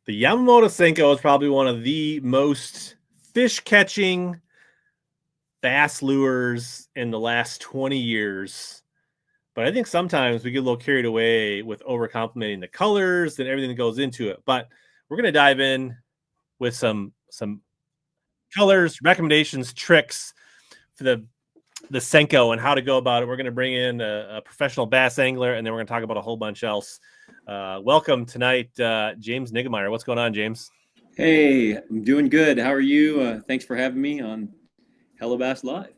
The Yamamoto Senko is probably one of the most fish-catching bass lures in the last 20 years. But I think sometimes we get a little carried away with over-complimenting the colors and everything that goes into it. But we're going to dive in with some colors, recommendations, tricks for the Senko and how to go about it. We're going to bring in a professional bass angler, and then we're going to talk about a whole bunch else. Welcome tonight, James Niggemeyer. What's going on, James? Hey, I'm doing good. How are you? Thanks for having me on HellaBass Live.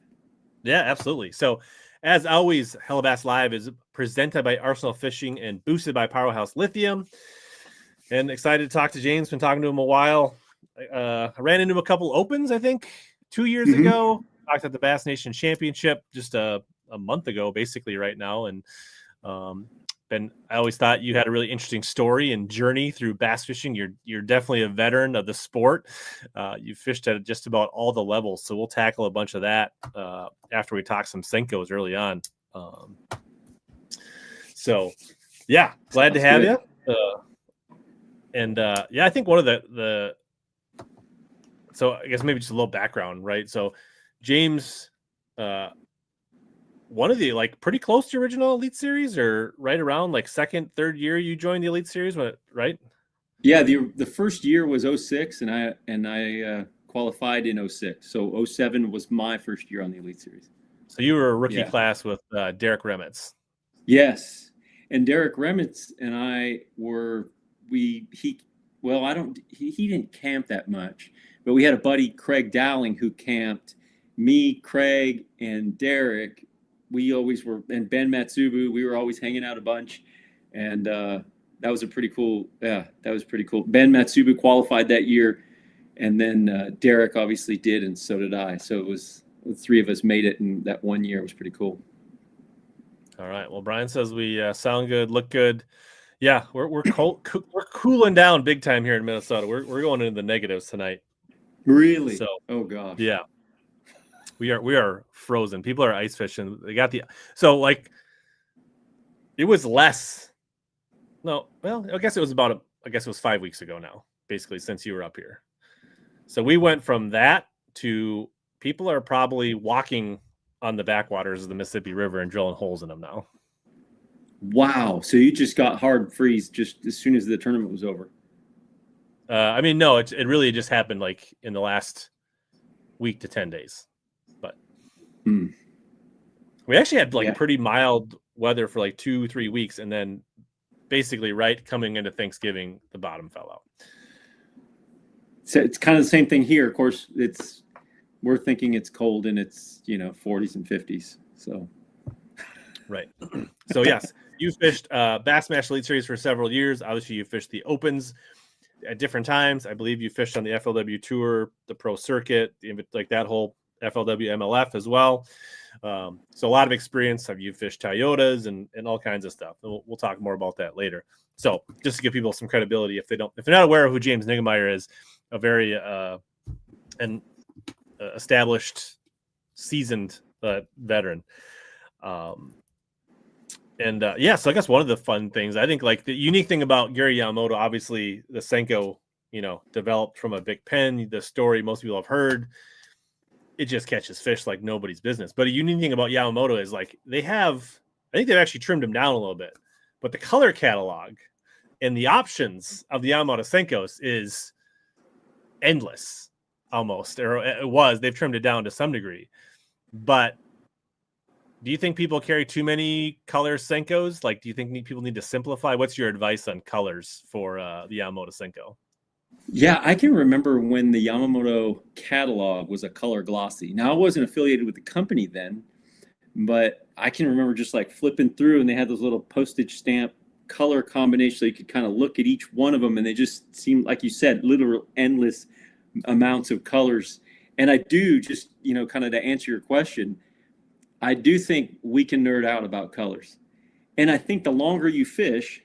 Yeah, absolutely. So, as always, HellaBass Live is presented by Arsenal Fishing and boosted by Powerhouse Lithium. And excited to talk to James. Been talking to him a while. I ran into a couple opens, I think, 2 years ago. Talked at the Bass Nation Championship just a month ago, basically, right now. And I always thought you had a really interesting story and journey through bass fishing. You're definitely a veteran of the sport. You've fished at just about all the levels. So we'll tackle a bunch of that after we talk some Senkos early on. So, yeah, glad to have you. Yeah, I think one of the so I guess maybe just a little background, right? So James, one of the pretty close to original Elite Series, or right around second, third year you joined the Elite Series, right? Yeah, the first year was 06, and I qualified in 06. So 07 was my first year on the Elite Series. So you were a rookie class with Derek Remitz. Yes, and Derek Remitz and I were he didn't camp that much, but we had a buddy, Craig Dowling, who camped. Me, Craig, and Derek, we always were, and Ben Matsubu, we were always hanging out a bunch. And that was pretty cool. Ben Matsubu qualified that year, and then Derek obviously did, and so did I. So it was the three of us made it, and that 1 year was pretty cool. All right. Well, Brian says we sound good, look good. Yeah, we're cooling down big time here in Minnesota. We're going into the negatives tonight. Really? So, oh gosh. Yeah. We are frozen. People are ice fishing. They got it was less. No, well, I guess it was 5 weeks ago now, basically, since you were up here. So we went from that to people are probably walking on the backwaters of the Mississippi River and drilling holes in them now. Wow. So you just got hard freeze just as soon as the tournament was over. I mean, no, it really just happened in the last week to 10 days. But we actually had pretty mild weather for 2-3 weeks, and then basically right coming into Thanksgiving, the bottom fell out. So it's kind of the same thing here. Of course, we're thinking it's cold and it's 40s and 50s. So right. So yes, you fished Bass Mash Elite Series for several years. Obviously, you fished the Opens at different times. I believe you fished on the FLW Tour, the Pro Circuit, that whole FLW MLF as well. So a lot of experience. Have you fished Toyotas and all kinds of stuff? And we'll talk more about that later. So just to give people some credibility, if they're not aware of who James Niggemeyer is, a very established, seasoned veteran. So I guess one of the fun things, I think, the unique thing about Gary Yamamoto, obviously the Senko, developed from a big pen. The story most people have heard, it just catches fish like nobody's business. But a unique thing about Yamamoto is I think they've actually trimmed him down a little bit, but the color catalog and the options of the Yamamoto Senkos is endless almost, or it was. They've trimmed it down to some degree, but do you think people carry too many color Senkos? Do you think people need to simplify? What's your advice on colors for the Yamamoto Senko? Yeah, I can remember when the Yamamoto catalog was a color glossy. Now, I wasn't affiliated with the company then, but I can remember just flipping through, and they had those little postage stamp color combinations, so you could kind of look at each one of them, and they just seemed, like you said, literal endless amounts of colors. And I do just, kind of to answer your question, I do think we can nerd out about colors. And I think the longer you fish,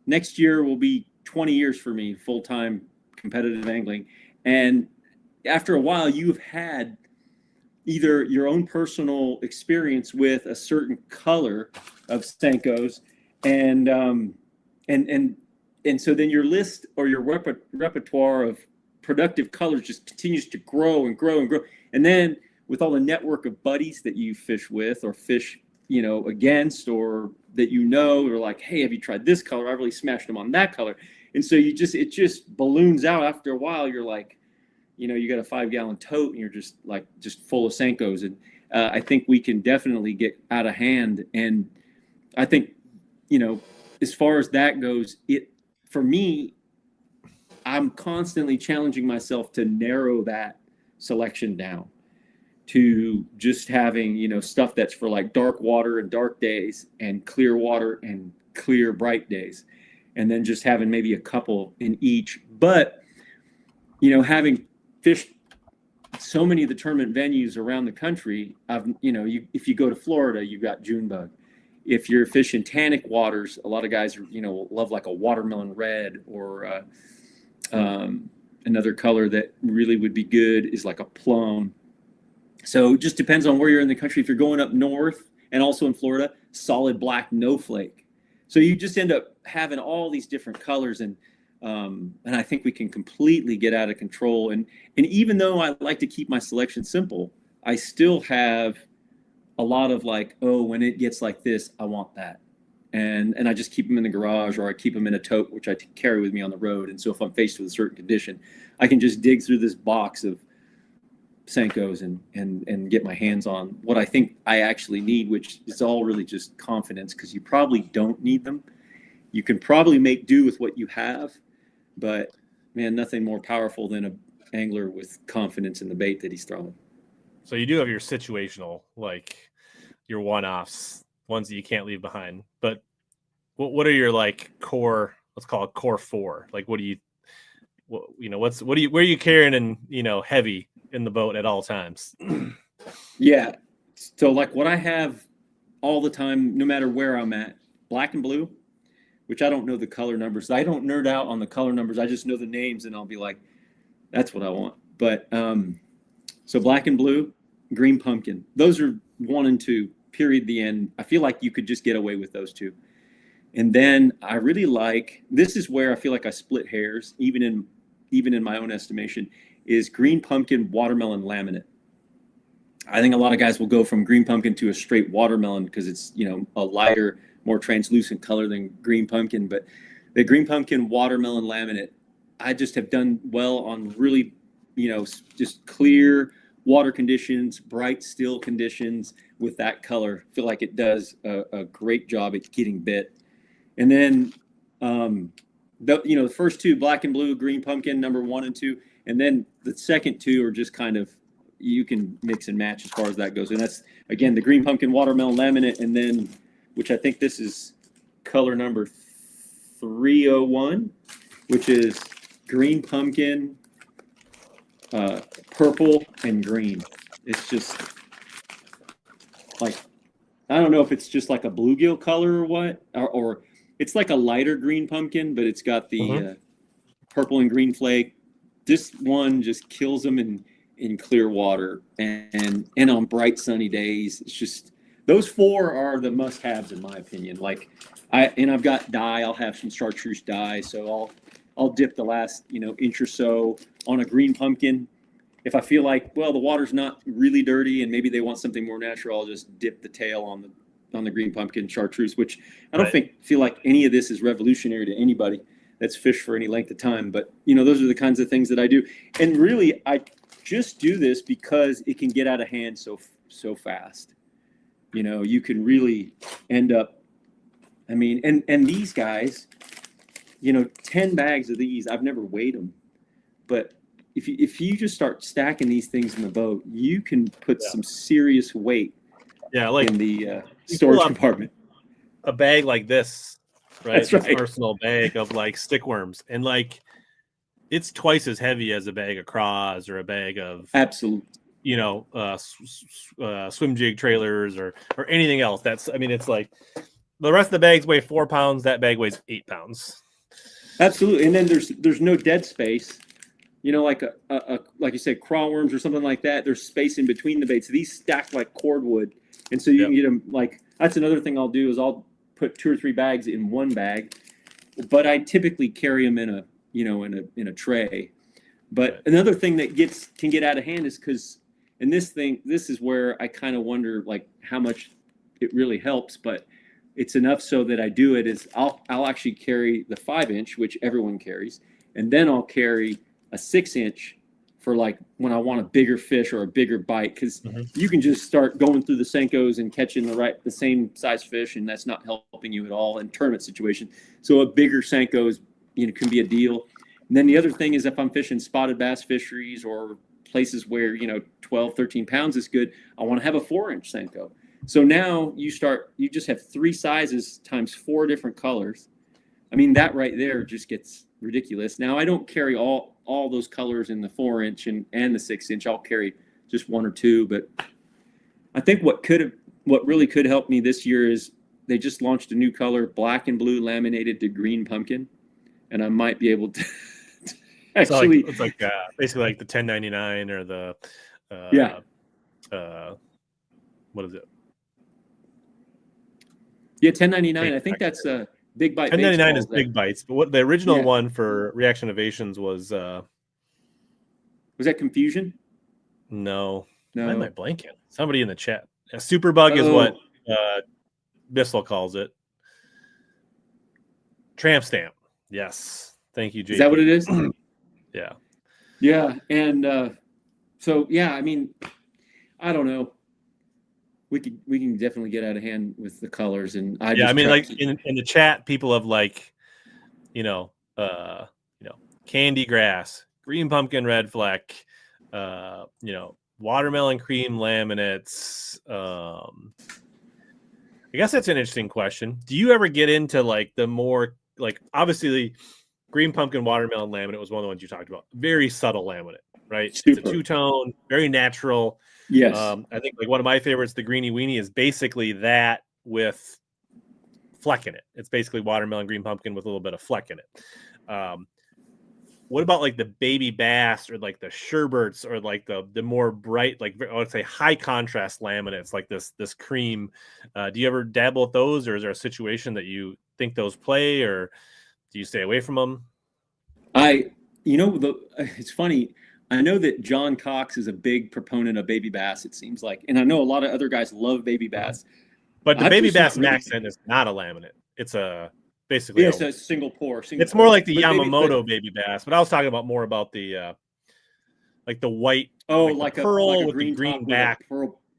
next year will be 20 years for me, full-time competitive angling. And after a while, you've had either your own personal experience with a certain color of Senkos, and and so then your list or your repertoire of productive colors just continues to grow and grow and grow. And then with all the network of buddies that you fish with or fish, you know, against, or that, you know, or like, hey, have you tried this color? I really smashed them on that color. And so it just balloons out. After a while, you're like, you know, you got a 5-gallon tote and you're just full of Senkos. And I think we can definitely get out of hand. And I think, you know, as far as that goes, for me, I'm constantly challenging myself to narrow that selection down to just having, you know, stuff that's for like dark water and dark days and clear water and clear bright days. And then just having maybe a couple in each. But, you know, having fished so many of the tournament venues around the country, if you go to Florida, you've got Junebug. If you're fishing tannic waters, a lot of guys, you know, love like a watermelon red, or another color that really would be good is like a plum. So it just depends on where you're in the country. If you're going up north and also in Florida, solid black, no flake. So you just end up having all these different colors, and I think we can completely get out of control. And even though I like to keep my selection simple, I still have a lot of like, oh, when it gets like this, I want that. And I just keep them in the garage, or I keep them in a tote, which I carry with me on the road. And so if I'm faced with a certain condition, I can just dig through this box of Senkos and get my hands on what I think I actually need, which is all really just confidence, because you probably don't need them. You can probably make do with what you have, but man, nothing more powerful than an angler with confidence in the bait that he's throwing. So you do have your situational, like your one-offs, ones that you can't leave behind. But what are your like core? Let's call it core 4. Like, where are you carrying in, you know, heavy in the boat at all times? Yeah. So like what I have all the time, no matter where I'm at, black and blue, which I don't know the color numbers. I don't nerd out on the color numbers. I just know the names, and I'll be like, that's what I want. But so black and blue, green pumpkin. Those are 1 and 2, period, the end. I feel like you could just get away with those 2. And then I really like, this is where I feel like I split hairs, even in my own estimation, is green pumpkin watermelon laminate. I think a lot of guys will go from green pumpkin to a straight watermelon because it's, you know, a lighter, more translucent color than green pumpkin. But the green pumpkin watermelon laminate, I just have done well on really, you know, just clear water conditions, bright still conditions with that color. I feel like it does a great job at getting bit. And then, the first 2, black and blue, green pumpkin, number 1 and 2. And then the second 2 are just kind of, you can mix and match as far as that goes. And that's, again, the green pumpkin watermelon laminate, and then, which I think this is color number 301, which is green pumpkin, purple and green. It's just like, I don't know if it's just like a bluegill color or what, or it's like a lighter green pumpkin, but it's got the purple and green flake. This one just kills them in clear water and on bright sunny days. It's just, those 4 are the must-haves in my opinion. Like I've got dye. I'll have some chartreuse dye, so I'll dip the last, you know, inch or so on a green pumpkin. If I feel like, well, the water's not really dirty and maybe they want something more natural, I'll just dip the tail on the green pumpkin chartreuse, which I don't feel like any of this is revolutionary to anybody that's fished for any length of time. But, you know, those are the kinds of things that I do. And really, I just do this because it can get out of hand so fast. You know, you can really end up, I mean, and these guys, you know, 10 bags of these, I've never weighed them, but if you just start stacking these things in the boat, you can put some serious weight like in the storage compartment. A bag like this, right? That's right. This arsenal bag of like stickworms, and like it's twice as heavy as a bag of craws or a bag of absolute, you know, swim jig trailers or anything else. That's, I mean, it's like the rest of the bags weigh 4 pounds. That bag weighs 8 pounds. Absolutely. And then there's no dead space. You know, like like you said, craw worms or something like that. There's space in between the baits. So these stack like cordwood, and so you can get them. Like, that's another thing I'll do is I'll put 2 or 3 bags in one bag, but I typically carry them in a, you know, in a tray. But Right. another thing that can get out of hand is because, and this is where I kind of wonder like how much it really helps, but it's enough so that I do it is I'll actually carry the 5-inch, which everyone carries, and then I'll carry a 6-inch for like when I want a bigger fish or a bigger bite, because you can just start going through the Senkos and catching the same size fish, and that's not helping you at all in tournament situation. So a bigger Senko is, you know, can be a deal. And then the other thing is if I'm fishing spotted bass fisheries or places where, you know, 12, 13 pounds is good, I want to have a 4-inch Senko. So now you just have 3 sizes times 4 different colors. I mean, that right there just gets ridiculous. Now I don't carry all those colors in the 4-inch and the 6-inch. I'll carry just 1 or 2. But I think what really could help me this year is they just launched a new color, black and blue laminated to green pumpkin, and I might be able to actually. It's like basically like the 1099 or the what is it? Yeah, 1099. I think that's a big bite. 1099 is big bites, but what the original one for Reaction Innovations was that Confusion? No. Why am I blanking? Somebody in the chat. A superbug is what Bissell calls it. Tramp stamp. Yes. Thank you, JP. Is that what it is? Yeah. Yeah. And so, yeah, I mean, I don't know. We can definitely get out of hand with the colors. And I mean, like in the chat, people have like, candy grass, green pumpkin, red fleck, watermelon cream laminates. I guess that's an interesting question. Do you ever get into like the more like obviously the green pumpkin watermelon laminate was one of the ones you talked about. Very subtle laminate, right? Super. It's a 2-tone, very natural. Yes. I think like one of my favorites, the Greenie Weenie, is basically that with fleck in it. It's basically watermelon green pumpkin with a little bit of fleck in it. What about like the baby bass or like the Sherberts or like the more bright, like I would say high contrast laminates like this cream? Do you ever dabble with those, or is there a situation that you think those play, or do you stay away from them? It's funny. I know that John Cox is a big proponent of baby bass, it seems like. And I know a lot of other guys love baby bass. But the baby bass accent is not a laminate. It's basically it's a single pour. It's more like the Yamamoto baby bass. But I was talking about more about the like the white, like the pearl like a with green the green back.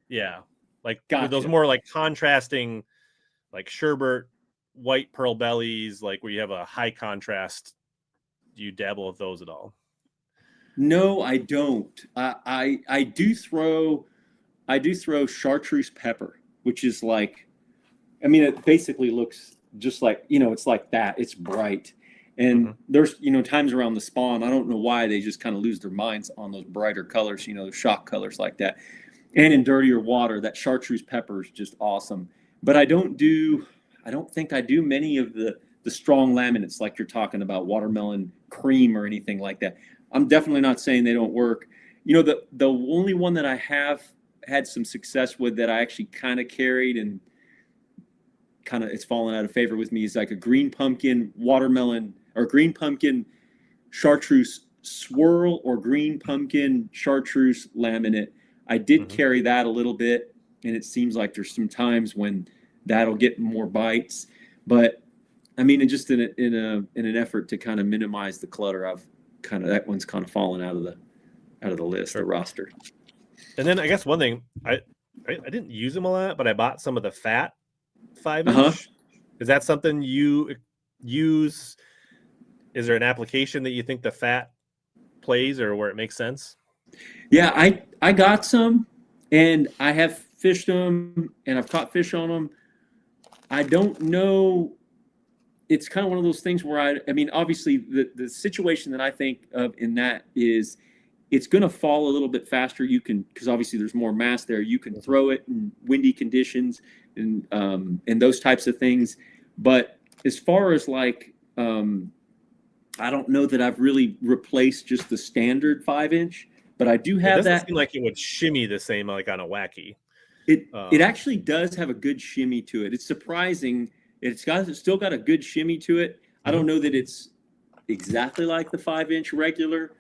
Yeah. Like those more like contrasting, like sherbet, white pearl bellies, like where you have a high contrast. Do you dabble with those at all? No, I don't. I do throw chartreuse pepper, which is like, I mean, it basically looks just like, it's like that. It's bright. And there's, times around the spawn, I don't know why they just kind of lose their minds on those brighter colors, the shock colors like that. And in dirtier water, that chartreuse pepper is just awesome. But I don't think I do many of the strong laminates like you're talking about, watermelon cream or anything like that. I'm definitely not saying they don't work. The only one that I have had some success with that I actually kind of carried and kind of it's fallen out of favor with me is like a green pumpkin watermelon or green pumpkin chartreuse swirl or green pumpkin chartreuse laminate. I did carry that a little bit, and it seems like there's some times when that'll get more bites. But I mean, just in an effort to kind of minimize the clutter, that one's kind of fallen out of the list, the roster. And then I guess one thing I didn't use them a lot, but I bought some of the fat 5-inch. Is that something you use? Is there an application that you think the fat plays or where it makes sense? Yeah, I got some, and I have fished them, and I've caught fish on them. I don't know. It's kind of one of those things where I mean, obviously the situation that I think of in that is it's going to fall a little bit faster. You can, because obviously there's more mass there. You can throw it in windy conditions and those types of things. But as far as like, I don't know that I've really replaced just the standard 5-inch, but I do have that. It doesn't seem like it would shimmy the same like on a wacky. It actually does have a good shimmy to it. It's surprising. It's still got a good shimmy to it. I don't know that it's exactly like the 5-inch regular,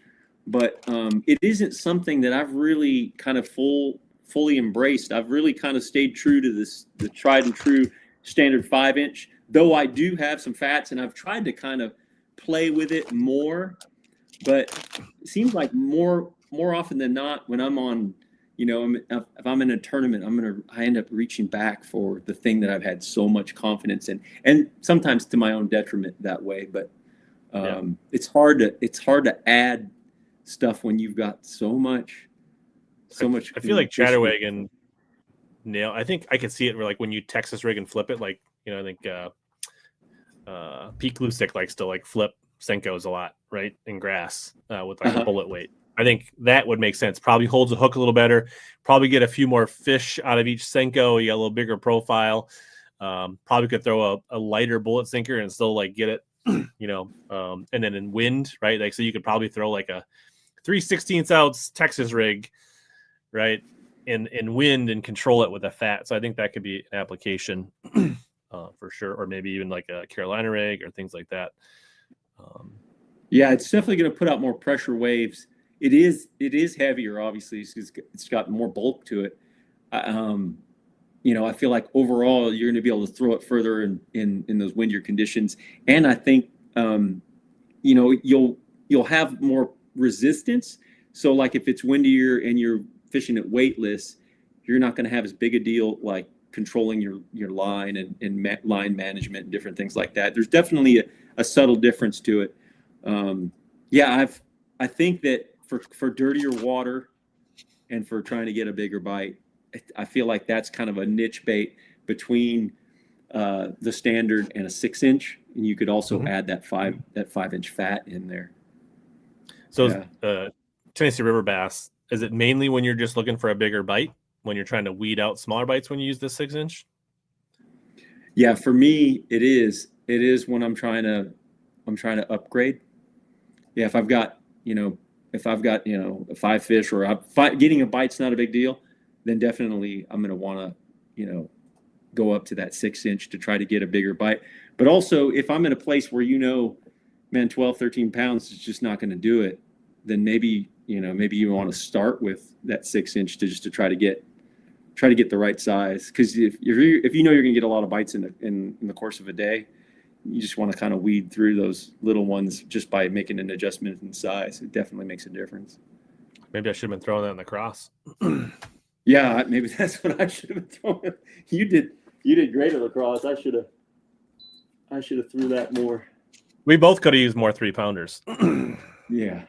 but it isn't something that I've really kind of fully embraced. I've really kind of stayed true to the tried and true standard 5-inch, though I do have some fats, and I've tried to kind of play with it more. But it seems like more often than not, when I'm on, if I'm in a tournament, I end up reaching back for the thing that I've had so much confidence in, and sometimes to my own detriment that way. But it's hard to add stuff when you've got so much. I feel like Chatterwagon nail. I think I could see it where, like, when you Texas rig and flip it, like, I think Pete Glusick likes to like flip Senkos a lot, right, in grass with like a bullet weight. I think that would make sense. Probably holds the hook a little better. Probably get a few more fish out of each Senko. You got a little bigger profile. Probably could throw a lighter bullet sinker and still like get it, and then in wind, right? Like, so you could probably throw like a 3/16 ounce Texas rig, right, in wind and control it with a fat. So I think that could be an application for sure, or maybe even like a Carolina rig or things like that. Yeah, it's definitely going to put out more pressure waves. It is heavier, obviously. It's got more bulk to it. I feel like overall you're going to be able to throw it further in those windier conditions, and I think you'll have more resistance. So like if it's windier and you're fishing it weightless, you're not going to have as big a deal like controlling your line and line management and different things like that. There's definitely a subtle difference to it. I think that for dirtier water and for trying to get a bigger bite, I feel like that's kind of a niche bait between the standard and a 6-inch, and you could also add that 5-inch fat in there. So Tennessee river bass, is it mainly when you're just looking for a bigger bite, when you're trying to weed out smaller bites when you use the 6-inch? Yeah, for me it is when I'm trying to upgrade. Yeah, if I've got a 5 fish, or getting a bite's not a big deal, then definitely I'm going to want to, go up to that 6-inch to try to get a bigger bite. But also if I'm in a place where, man, 12, 13 pounds is just not going to do it, then maybe you want to start with that 6-inch to try to get the right size. Because if you're going to get a lot of bites in the course of a day, you just want to kind of weed through those little ones just by making an adjustment in size. It definitely makes a difference. Maybe I should have been throwing that in the cross. Yeah, maybe that's what I should have been throwing. You did great at lacrosse. I should have threw that more. We both could have used more 3-pounders. Yeah.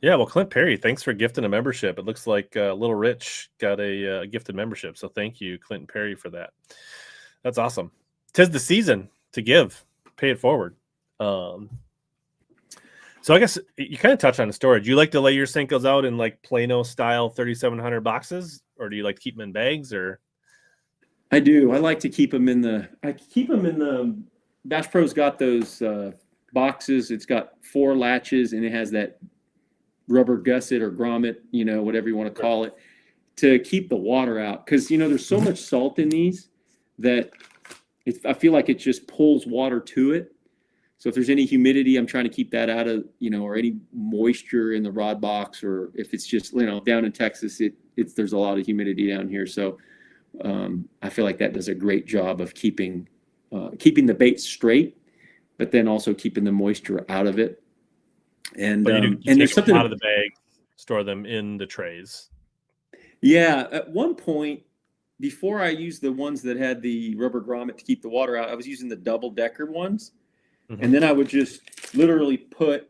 Well, Clint Perry, thanks for gifting a membership. It looks like Little Rich got a gifted membership. So thank you, Clint Perry, for that. That's awesome. 'Tis the season to give. Pay it forward. So I guess you kind of touched on the storage. You like to lay your Senkos out in like Plano style 3,700 boxes, or do you like to keep them in bags? Or I do. I like to keep them in the Bass Pro's got those boxes. It's got 4 latches, and it has that rubber gusset or grommet, whatever you want to call it, to keep the water out. Because there's so much salt in these that I feel like it just pulls water to it. So if there's any humidity, I'm trying to keep that out of, or any moisture in the rod box, or if it's just, down in Texas, there's a lot of humidity down here. So I feel like that does a great job of keeping the bait straight, but then also keeping the moisture out of it. And you and there's something out of the bag, store them in the trays. Yeah, at one point, before I used the ones that had the rubber grommet to keep the water out, I was using the double-decker ones. And then I would just literally put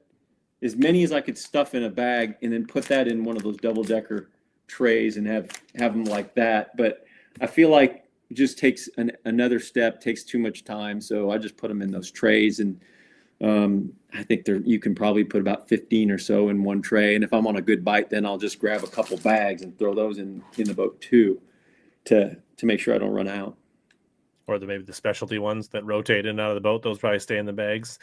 as many as I could stuff in a bag, and then put that in one of those double-decker trays and have them like that. But I feel like it just takes another step, takes too much time. So I just put them in those trays. And I think you can probably put about 15 or so in one tray. And if I'm on a good bite, then I'll just grab a couple bags and throw those in the boat too, to make sure I don't run out. Or maybe the specialty ones that rotate in and out of the boat, those probably stay in the bags.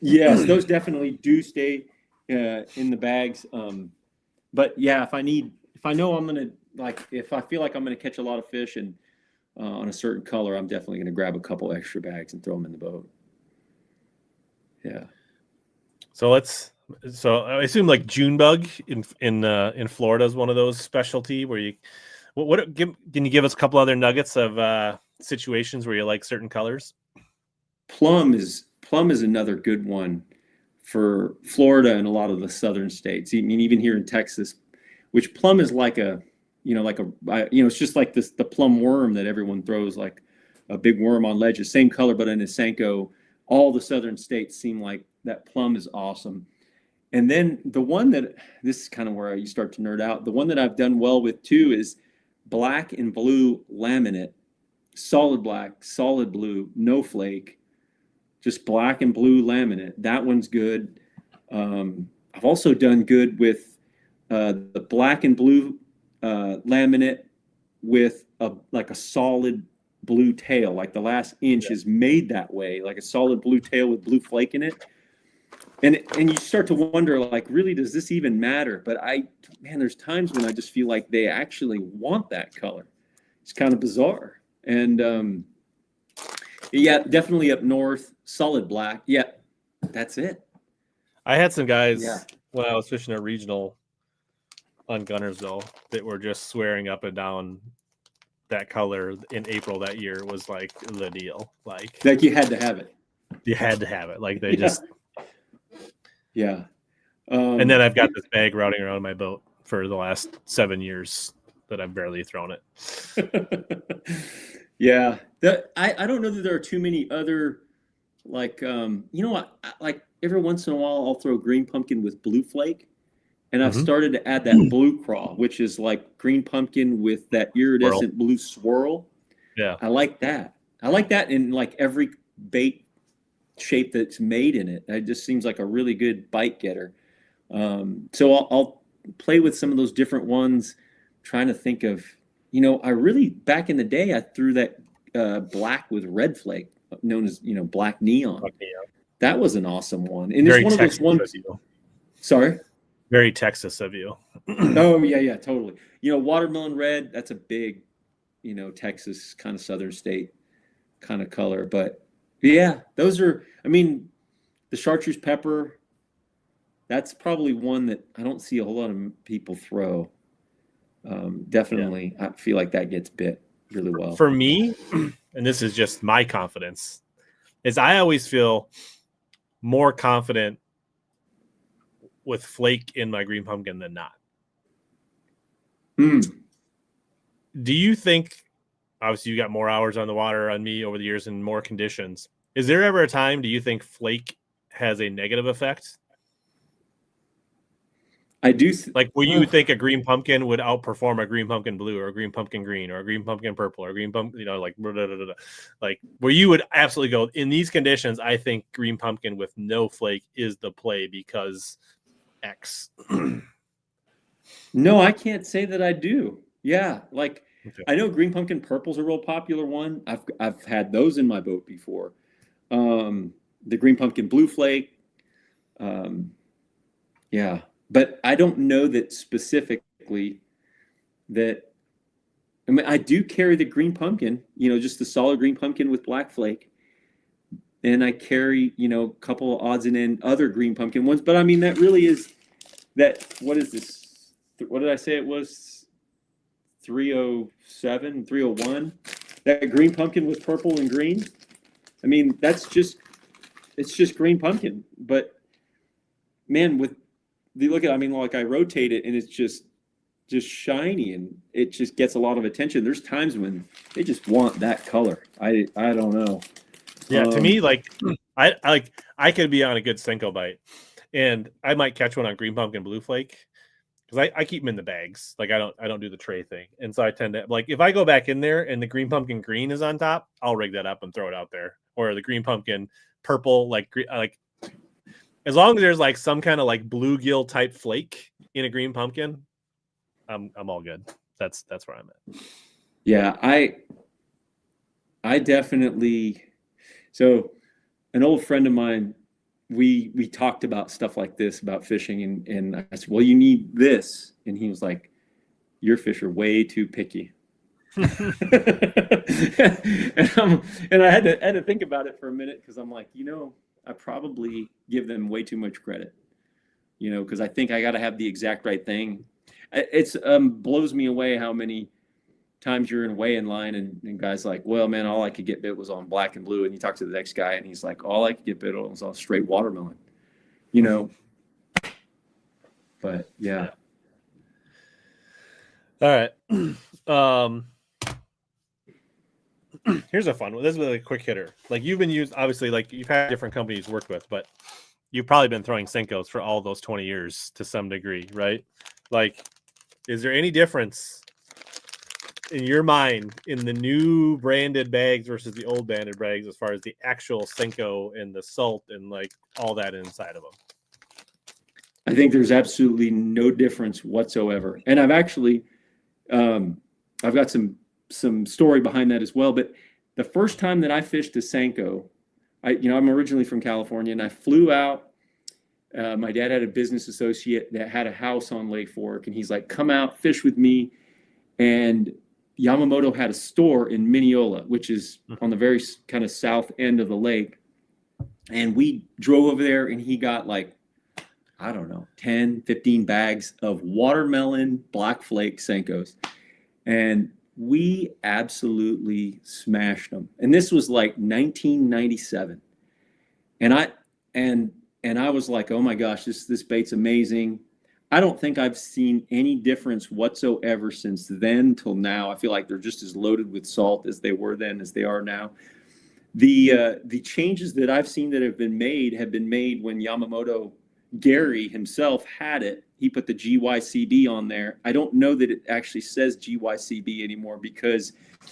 Yes, those definitely do stay in the bags. But yeah, if I know I'm gonna, if I feel like I'm gonna catch a lot of fish, and on a certain color, I'm definitely going to grab a couple extra bags and throw them in the boat. Yeah. So I assume like June bug in Florida is one of those specialty where you, can you give us a couple other nuggets of situations where you like certain colors? Plum is another good one for Florida and a lot of the southern states. I mean, even here in Texas, which plum is like it's just like the plum worm that everyone throws, like a big worm on ledges, same color, but in a Senko. All the southern states seem like that plum is awesome. And then the one that, this is kind of where you start to nerd out. The one that I've done well with too is black and blue laminate, solid black, solid blue, no flake, just black and blue laminate. That one's good. I've also done good with the black and blue laminate with a solid blue tail, like the last inch is made that way, like a solid blue tail with blue flake in it. And you start to wonder, like, really, does this even matter? But there's times when I just feel like they actually want that color. It's kind of bizarre. And yeah, definitely up north, solid black. Yeah, that's it. I had some guys when I was fishing a regional on Gunnersville that were just swearing up and down that color in April that year was like the deal. Like you had to have it. You had to have it. Like they just. Yeah. And then I've got this bag routing around my boat for the last 7 years that I've barely thrown it. Yeah. I don't know that there are too many other, like, what? Like every once in a while I'll throw green pumpkin with blue flake. And I've started to add that blue craw, which is like green pumpkin with that iridescent blue swirl. Yeah. I like that. I like that in like every bait shape that's made in it. It just seems like a really good bite getter. So I'll play with some of those different ones, trying to think of, I really, back in the day, I threw that black with red flake, known as, black neon. That was an awesome one. And Very it's one of those ones. Sorry? Very Texas of you. Oh, yeah, totally. Watermelon red, that's a big, Texas kind of southern state kind of color. But yeah, those are, the chartreuse pepper, that's probably one that I don't see a whole lot of people throw. Definitely, I feel like that gets bit really well. For me, and this is just my confidence, is I always feel more confident with flake in my green pumpkin than not. Do you think, obviously you got more hours on the water on me over the years and more conditions, is there ever a time, do you think flake has a negative effect? I do. Like, will you think a green pumpkin would outperform a green pumpkin blue or a green pumpkin green or a green pumpkin purple or a green pumpkin, like where you would absolutely go, in these conditions, I think green pumpkin with no flake is the play because X. No, I can't say that I do. Yeah, like I know green pumpkin purple's a real popular one. I've had those in my boat before. The green pumpkin blue flake. Yeah, but I don't know that specifically that. I do carry the green pumpkin, just the solid green pumpkin with black flake. And I carry, a couple of odds and end other green pumpkin ones. But that really is that, what is this? What did I say it was? 307, 301? That green pumpkin with purple and green? It's just green pumpkin. But man, with the look at, like I rotate it and it's just shiny and it just gets a lot of attention. There's times when they just want that color. I don't know. Yeah, to me, I could be on a good Senko bite, and I might catch one on green pumpkin blue flake because I keep them in the bags. Like I don't do the tray thing, and so I tend to if I go back in there and the green pumpkin green is on top, I'll rig that up and throw it out there, or the green pumpkin purple, as long as there's some kind of bluegill type flake in a green pumpkin, I'm all good. That's where I'm at. Yeah, I definitely. So an old friend of mine, we talked about stuff like this, about fishing, and I said, well, you need this. And he was like, your fish are way too picky. And I had to think about it for a minute because I'm like, I probably give them way too much credit, because I think I got to have the exact right thing. It's blows me away how many times you're in weigh-in line and guys like, well, man, all I could get bit was on black and blue. And you talk to the next guy and he's like, all I could get bit on was on straight watermelon, But yeah. All right. Here's a fun one. This is a quick hitter. Like you've been used, obviously, like you've had different companies worked with, but you've probably been throwing Senkos for all those 20 years to some degree, right? Like, is there any difference in your mind in the new branded bags versus the old branded bags as far as the actual Senko and the salt and like all that inside of them? I think there's absolutely no difference whatsoever. And I've actually, I've got some story behind that as well. But the first time that I fished a Senko, I'm originally from California, and I flew out. My dad had a business associate that had a house on Lake Fork, and he's like, come out, fish with me. And Yamamoto had a store in Mineola, which is on the very kind of south end of the lake. And we drove over there, and he got like, I don't know, 10, 15 bags of watermelon black flake Senkos. And we absolutely smashed them. And this was like 1997. And I was like, oh my gosh, this bait's amazing. I don't think I've seen any difference whatsoever since then till now. I feel like they're just as loaded with salt as they were then as they are now. The changes that I've seen that have been made when Yamamoto Gary himself had it. He put the GYCB on there. I don't know that it actually says GYCB anymore because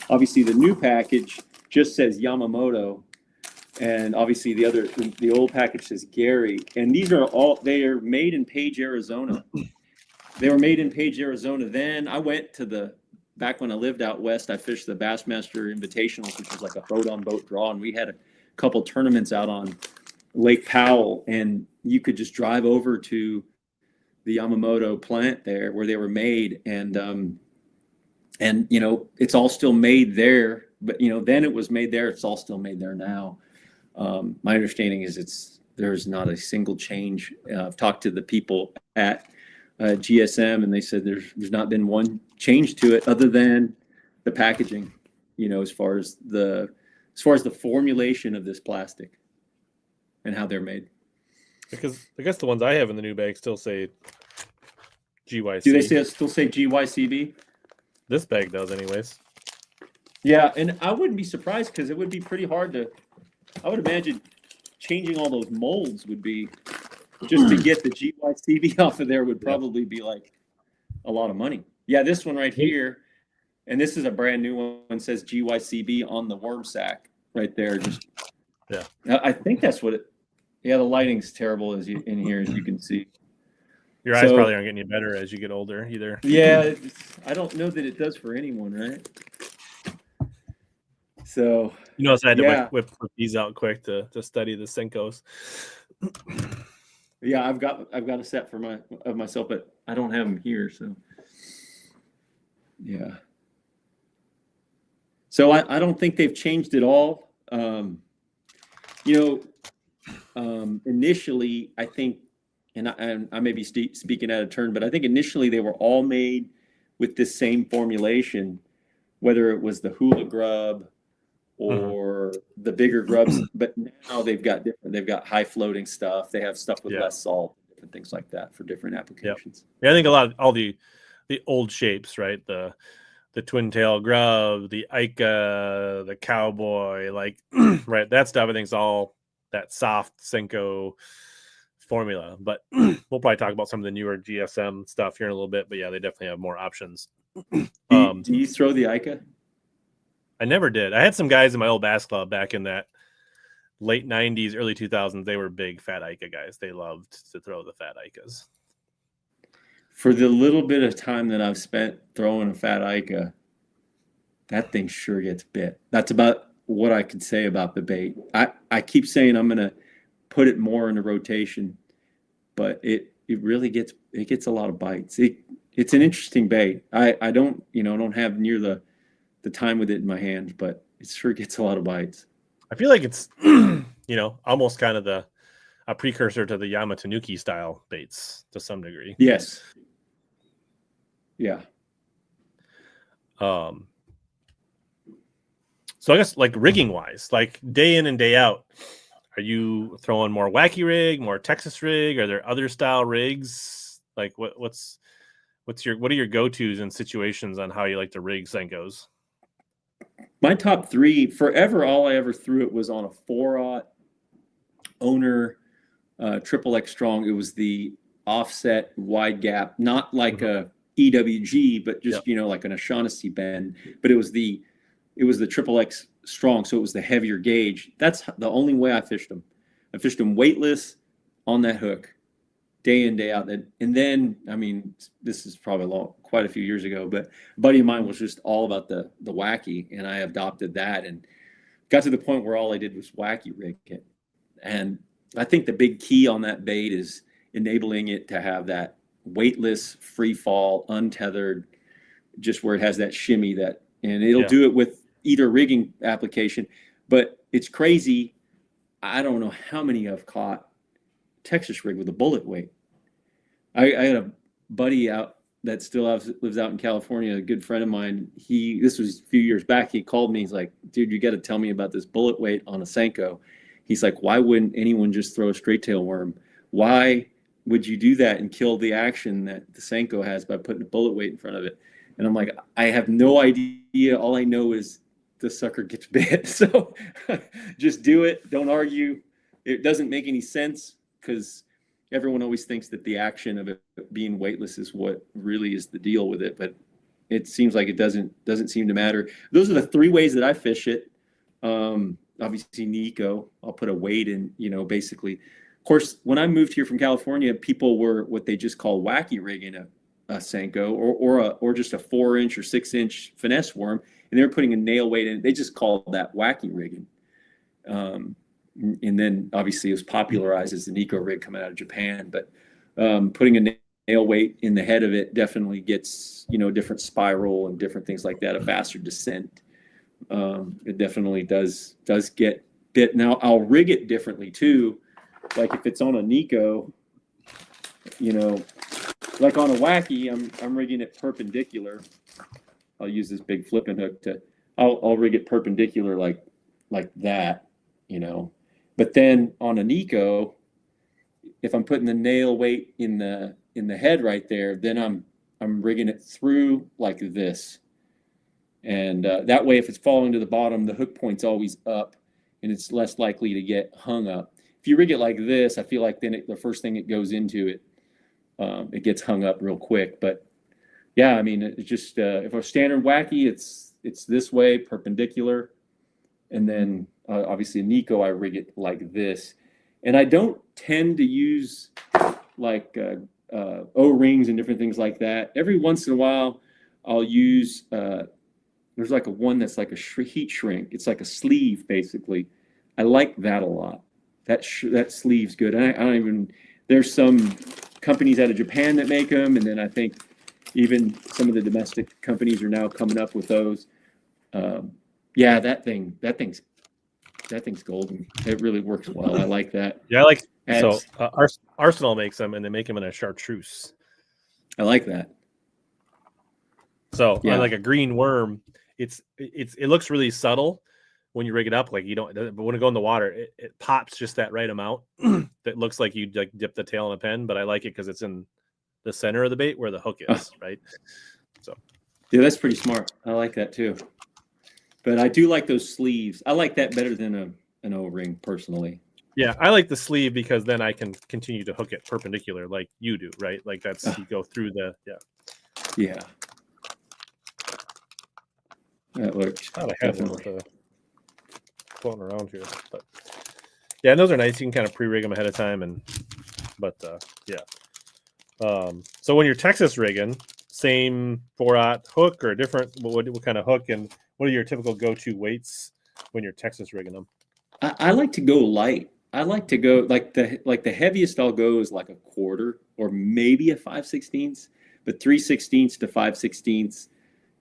obviously the new package just says Yamamoto, and obviously the old package says Gary. And they are made in Page, Arizona. They were made in Page, Arizona. Then I went to back when I lived out west, I fished the Bassmaster Invitational, which was like a boat draw, and we had a couple tournaments out on Lake Powell, and you could just drive over to the Yamamoto plant there where they were made, and it's all still made there. But then it was made there. It's all still made there now. My understanding is there's not a single change. I've talked to the people at GSM, and they said there's not been one change to it other than the packaging. As far as the formulation of this plastic and how they're made. Because I guess the ones I have in the new bag still say GYC. Do they still say GYCB? This bag does, anyways. Yeah, and I wouldn't be surprised because it would be pretty hard I would imagine changing all those molds would be, just to get the GYCB off of there would probably be like a lot of money. Yeah, this one right here, and this is a brand new one, says GYCB on the worm sack right there. I think that's what it. Yeah, the lighting's terrible in here, as you can see. Your eyes probably aren't getting any better as you get older either. Yeah, I don't know that it does for anyone, right? So I had to whip these out quick to study the Senkos. Yeah, I've got a set of myself, but I don't have them here. So yeah. So I don't think they've changed at all. Initially, I think, and I may be speaking out of turn, but I think initially they were all made with this same formulation, whether it was the hula grub or the bigger grubs. But now they've got high floating stuff. They have stuff with less salt, different things like that for different applications. Yeah, I think a lot of all the old shapes, right? The twin tail grub, the Ica, the cowboy, like right, that stuff I think is all that soft Senko formula. But we'll probably talk about some of the newer GSM stuff here in a little bit. But yeah, they definitely have more options. Do you throw the Ica? I never did. I had some guys in my old bass club back in that late 90s, early 2000s. They were big fat Ica guys. They loved to throw the fat Icas. For the little bit of time that I've spent throwing a fat Ica, that thing sure gets bit. That's about what I could say about the bait. I keep saying I'm going to put it more into rotation, but it really gets a lot of bites. It's an interesting bait. I don't have near the the time with it in my hand, but it sure gets a lot of bites. I feel like it's, you know, almost kind of a precursor to the Yamamoto style baits to some degree. Yes. Yeah. So I guess like rigging wise, like day in and day out, are you throwing more wacky rig, more Texas rig? Are there other style rigs? Like what are your go-tos in situations on how you like to rig Senkos? My top three forever, all I ever threw it was on a 4-aught owner, triple X strong. It was the offset wide gap, not like a EWG, but just, you know, like an O'Shaughnessy bend, but it was the triple X strong. So it was the heavier gauge. That's the only way I fished them. I fished them weightless on that hook day in, day out. And then, I mean, this is probably quite a few years ago, but a buddy of mine was just all about the wacky, and I adopted that and got to the point where all I did was wacky rig it. And I think the big key on that bait is enabling it to have that weightless, free fall, untethered, just where it has that shimmy and it'll do it with either rigging application. But it's crazy. I don't know how many I've caught Texas rig with a bullet weight. I had a buddy out that still lives out in California, a good friend of mine. This was a few years back. He called me. He's like, dude, you got to tell me about this bullet weight on a Senko. He's like, why wouldn't anyone just throw a straight tail worm? Why would you do that and kill the action that the Senko has by putting a bullet weight in front of it? And I'm like, I have no idea. All I know is the sucker gets bit. So just do it. Don't argue. It doesn't make any sense because everyone always thinks that the action of it being weightless is what really is the deal with it. But it seems like it doesn't seem to matter. Those are the three ways that I fish it. Obviously Nico, I'll put a weight in, you know, basically. Of course, when I moved here from California, people were what they just call wacky rigging a Senko or just a 4-inch or 6-inch finesse worm, and they were putting a nail weight in. They just called that wacky rigging. And then obviously it was popularized as the Nico rig coming out of Japan. But putting a nail weight in the head of it definitely gets, you know, different spiral and different things like that, a faster descent. It definitely does get bit. Now I'll rig it differently too. Like if it's on a Nico, you know, like on a wacky, I'm rigging it perpendicular. I'll use this big flipping hook I'll rig it perpendicular like that, you know. But then on a Nico, if I'm putting the nail weight in the head right there, then I'm rigging it through like this. And that way, if it's falling to the bottom, the hook point's always up, and it's less likely to get hung up. If you rig it like this, I feel like then the first thing it goes into it gets hung up real quick. But yeah, I mean, it's just if a standard wacky, it's this way, perpendicular, and then obviously a Nico, I rig it like this. And I don't tend to use like O-rings and different things like that. Every once in a while, I'll use there's like one that's like a heat shrink. It's like a sleeve, basically. I like that a lot. That sleeve's good. I don't even. There's some companies out of Japan that make them, and then I think even some of the domestic companies are now coming up with those. Yeah, that thing's golden. It really works well. I like that. Yeah, I like so Arsenal makes them, and they make them in a chartreuse. I like that. So on like a green worm, it looks really subtle when you rig it up. Like you don't, but when it go in the water, it pops just that right amount that looks like you like dip the tail in a pen. But I like it because it's in the center of the bait where the hook is, right? So yeah, that's pretty smart. I like that too. But I do like those sleeves. I like that better than an O-ring personally. Yeah, I like the sleeve because then I can continue to hook it perpendicular like you do, right? Like that's you go through the Yeah. That works. I have one with floating around here, but yeah, and those are nice. You can kind of pre-rig them ahead of time, so when you're Texas rigging, same 4-aught hook or different? What kind of hook, and what are your typical go-to weights when you're Texas rigging them? I like to go light. I like to go like the heaviest I'll go is like a quarter or maybe a 5/16, but 3/16 to 5/16,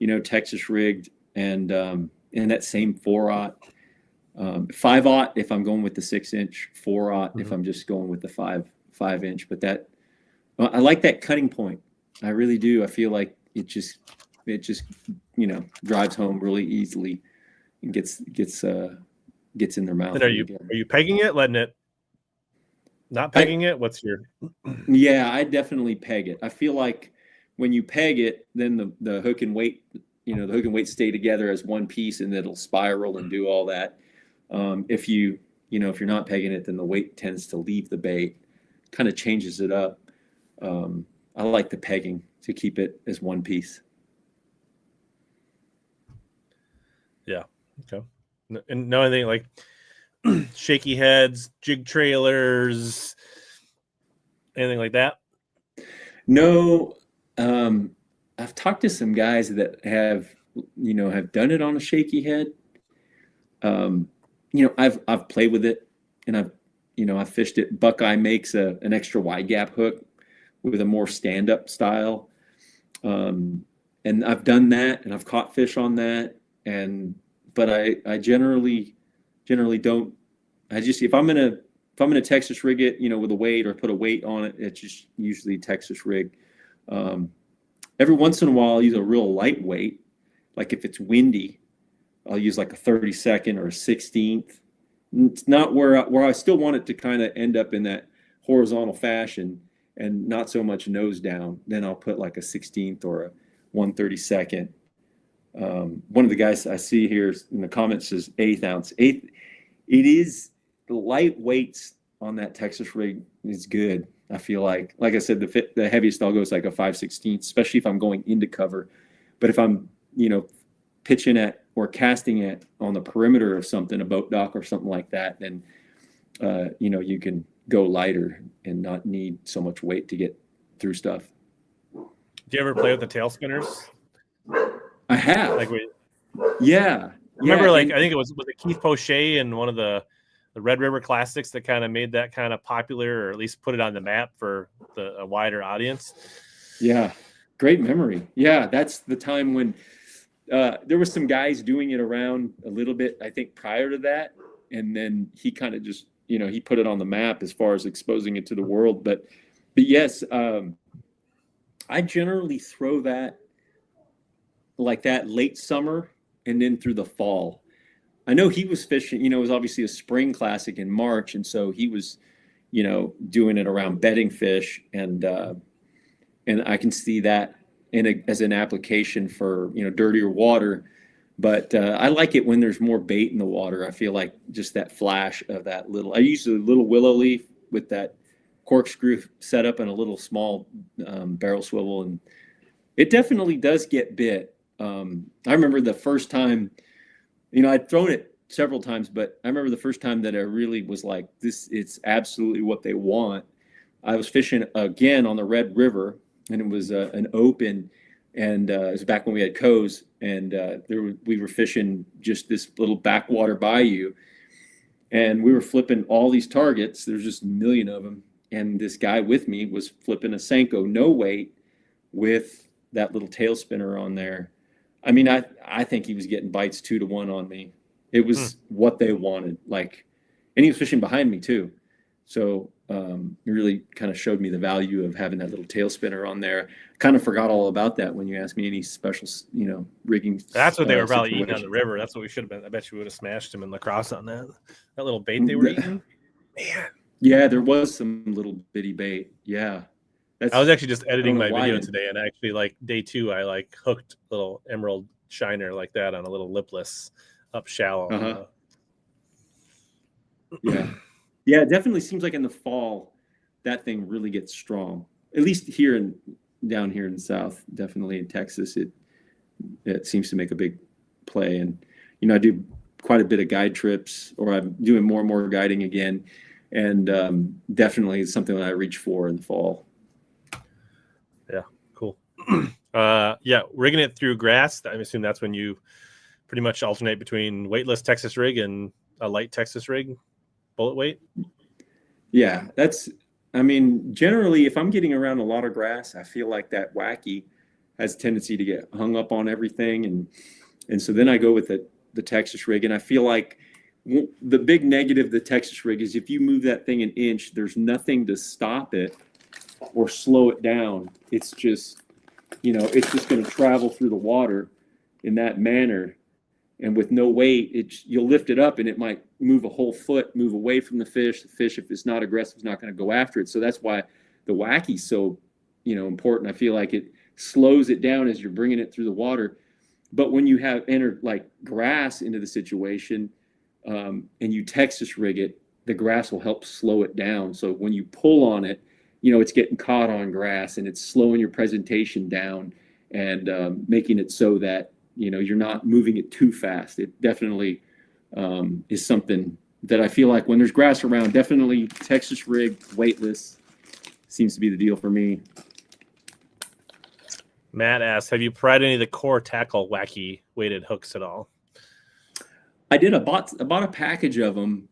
you know, Texas rigged and that same 4/0, 5/0 if I'm going with the 6-inch, 4/0 if I'm just going with the 5-inch. But that I like that cutting point. I really do. I feel like it just drives home really easily and gets in their mouth. And are you pegging it, letting it? Not pegging it? What's your? Yeah, I definitely peg it. I feel like when you peg it, then the hook and weight, the hook and weight stay together as one piece, and it'll spiral and do all that. If you're not pegging it, then the weight tends to leave the bait, kind of changes it up. I like the pegging to keep it as one piece. Yeah. Okay. And no anything like shaky heads, jig trailers, anything like that? No. I've talked to some guys that have done it on a shaky head. I've played with it, and I've fished it. Buckeye makes an extra wide gap hook with a more stand-up style. And I've done that, and I've caught fish on that. But I generally don't. If I'm gonna Texas rig it, with a weight or put a weight on it, it's just usually Texas rig. Every once in a while, I'll use a real lightweight. Like if it's windy, I'll use like a 32nd or a 16th. It's not where I still want it to kind of end up in that horizontal fashion and not so much nose down. Then I'll put like a 16th or a 132nd. One of the guys I see here in the comments says 1/8 ounce. It is the lightweights on that Texas rig is good. I feel like I said, the heaviest I'll go is like a 5/16, especially if I'm going into cover. But if I'm, pitching at or casting at on the perimeter of something, a boat dock or something like that, then, you can go lighter and not need so much weight to get through stuff. Do you ever play with the tail spinners? I have. I remember, I think it was Keith Poche and one of the Red River Classics that kind of made that kind of popular, or at least put it on the map for a wider audience. Yeah, great memory. Yeah, that's the time when there was some guys doing it around a little bit, I think, prior to that, and then he kind of just, he put it on the map as far as exposing it to the world. But yes, I generally throw that like that late summer and then through the fall. I know he was fishing, it was obviously a spring classic in March. And so he was, doing it around bedding fish. And I can see that as an application for, dirtier water. But I like it when there's more bait in the water. I feel like just that flash of that I use a little willow leaf with that corkscrew setup and a little small barrel swivel. And it definitely does get bit. I remember the first time, I'd thrown it several times, but I remember the first time that I really was like, it's absolutely what they want. I was fishing again on the Red River, and it was an open, and it was back when we had coes, and we were fishing just this little backwater bayou, and we were flipping all these targets. There's just a million of them, and this guy with me was flipping a Senko no weight with that little tail spinner on there. I mean, I think he was getting bites 2 to 1 on me. It was what they wanted. And he was fishing behind me too. So it really kind of showed me the value of having that little tail spinner on there. Kind of forgot all about that when you asked me any special, rigging. That's what they were probably eating on the river. That's what we should have been. I bet you would have smashed him in lacrosse on that little bait they were eating. Man. Yeah, there was some little bitty bait. Yeah. I was actually just editing my video today, and actually, day 2, I hooked a little emerald shiner like that on a little lipless up shallow. Uh-huh. Yeah, it definitely seems like in the fall that thing really gets strong. At least down here in the South, definitely in Texas, it seems to make a big play. And I do quite a bit of guide trips, or I'm doing more and more guiding again, and definitely it's something that I reach for in the fall. Yeah, cool. Rigging it through grass. I assume that's when you pretty much alternate between weightless Texas rig and a light Texas rig, bullet weight. Yeah, generally if I'm getting around a lot of grass, I feel like that wacky has a tendency to get hung up on everything. And And so then I go with the Texas rig, and I feel like the big negative of the Texas rig is if you move that thing an inch, there's nothing to stop it or slow it down. It's just, it's just going to travel through the water in that manner. And with no weight, you'll lift it up and it might move a whole foot, move away from the fish. The fish, if it's not aggressive, is not going to go after it. So that's why the wacky's so, important. I feel like it slows it down as you're bringing it through the water. But when you have entered like grass into the situation, and you Texas rig it, the grass will help slow it down. So when you pull on it, it's getting caught on grass and it's slowing your presentation down and making it so that, you're not moving it too fast. It definitely is something that I feel like when there's grass around, definitely Texas rig, weightless seems to be the deal for me. Matt asks, have you tried any of the core tackle wacky weighted hooks at all? I did. I bought a package of them,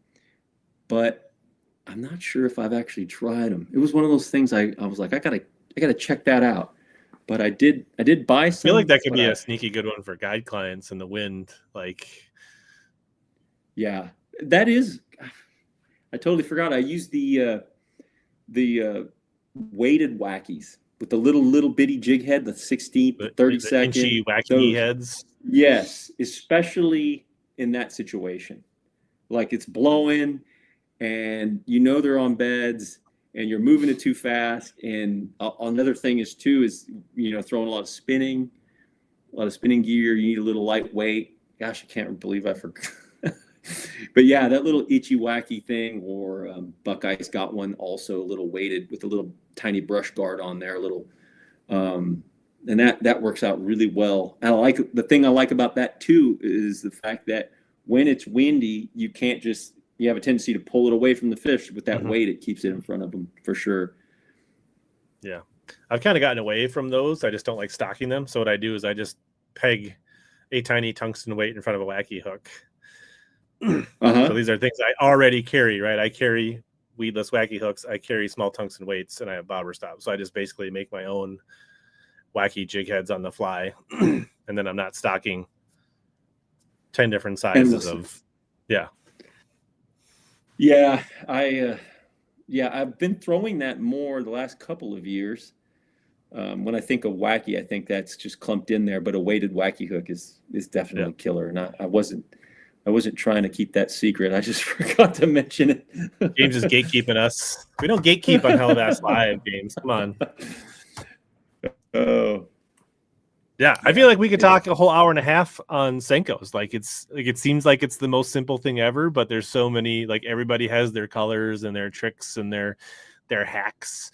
but I'm not sure if I've actually tried them. It was one of those things I was like, I gotta check that out. But I did buy some. I feel like that could be a sneaky good one for guide clients in the wind. Yeah, that is. I totally forgot. I used the weighted wackies with the little bitty jig head, the 16th, the 32nd, inchy wacky heads. Yes, especially in that situation, like it's blowing, and they're on beds. And you're moving it too fast. And another thing is throwing a lot of spinning gear. You need a little lightweight. Gosh, I can't believe I forgot. But yeah, that little itchy wacky thing, or Buckeye's got one also a little weighted with a little tiny brush guard on there, and that works out really well. And the thing I like about that too is the fact that when it's windy, you have a tendency to pull it away from the fish. With that weight, it keeps it in front of them for sure. Yeah. I've kind of gotten away from those. I just don't like stocking them. So what I do is I just peg a tiny tungsten weight in front of a wacky hook. So these are things I already carry, right? I carry weedless wacky hooks. I carry small tungsten weights, and I have bobber stops. So I just basically make my own wacky jig heads on the fly. And then I'm not stocking 10 different sizes of, yeah. Yeah, I've been throwing that more the last couple of years. When I think of wacky, I think that's just clumped in there, but a weighted wacky hook is definitely killer. And I wasn't trying to keep that secret. I just forgot to mention it. James is gatekeeping us. We don't gatekeep on HellaBass Live, James. Come on. Oh. Yeah, I feel like we could talk a whole hour and a half on Senkos. It seems like it's the most simple thing ever, but there's so many. Everybody has their colors and their tricks and their hacks.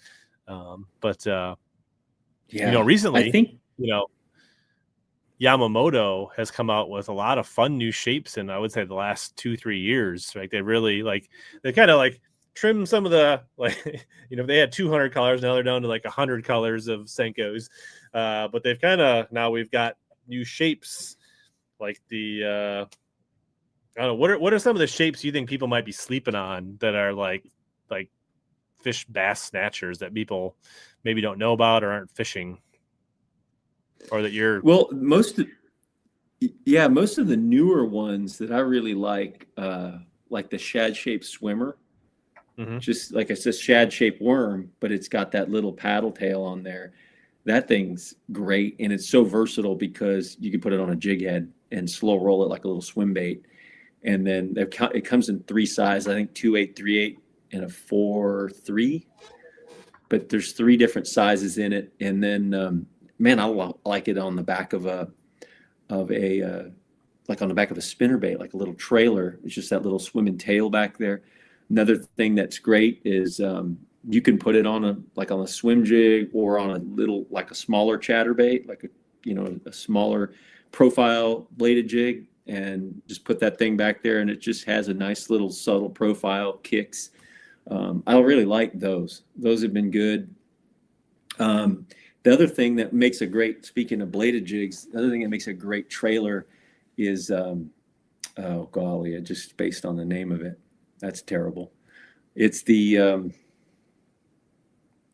Recently, I think Yamamoto has come out with a lot of fun new shapes in, I would say, the last 2-3 years. Right, they really they kind of trim some of the they had 200 colors, now they're down to 100 colors of Senkos. But they've now we've got new shapes like the I don't know, what are some of the shapes you think people might be sleeping on that are like fish bass snatchers that people maybe don't know about or aren't fishing, or that you're most of the newer ones that I really like the shad shaped swimmer. Just like it's a shad shaped worm, but it's got that little paddle tail on there. That thing's great, and it's so versatile because you can put it on a jig head and slow roll it like a little swim bait. And then it comes in 3 sizes, I think 2.8, 3.8, and a 4.3. But there's 3 different sizes in it. And then, I like it on the back of a on the back of a spinnerbait, like a little trailer. It's just that little swimming tail back there. Another thing that's great is you can put it on a swim jig or on a smaller chatterbait, a smaller profile bladed jig, and just put that thing back there, and it just has a nice little subtle profile kicks. I really like those. Those have been good. The other thing that makes speaking of bladed jigs, the other thing that makes a great trailer is, just based on the name of it. That's terrible. It's the,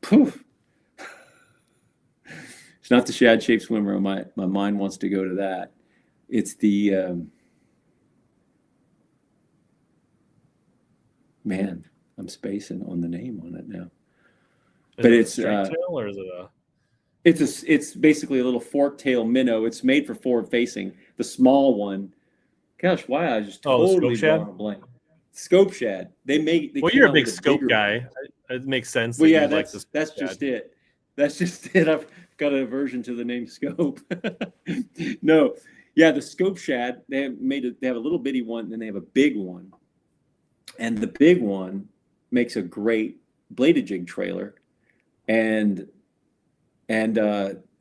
it's not the shad shaped swimmer. My mind wants to go to that. It's the man, I'm spacing on the name on it now. But it it's straight tail or is it a? it's basically a little fork tail minnow. It's made for forward facing. The small one. Gosh, why I just Oh, the totally scope shad? drawn a blank. Scope shad. They Well, came you're a out big with a scope bigger guy. one. It makes sense Well, that yeah, you'd like the scope that's shad. just it. That's just it. I've got an aversion to the name scope. No, yeah, the scope shad. They have a little bitty one, and then they have a big one, and the big one makes a great bladed jig trailer, and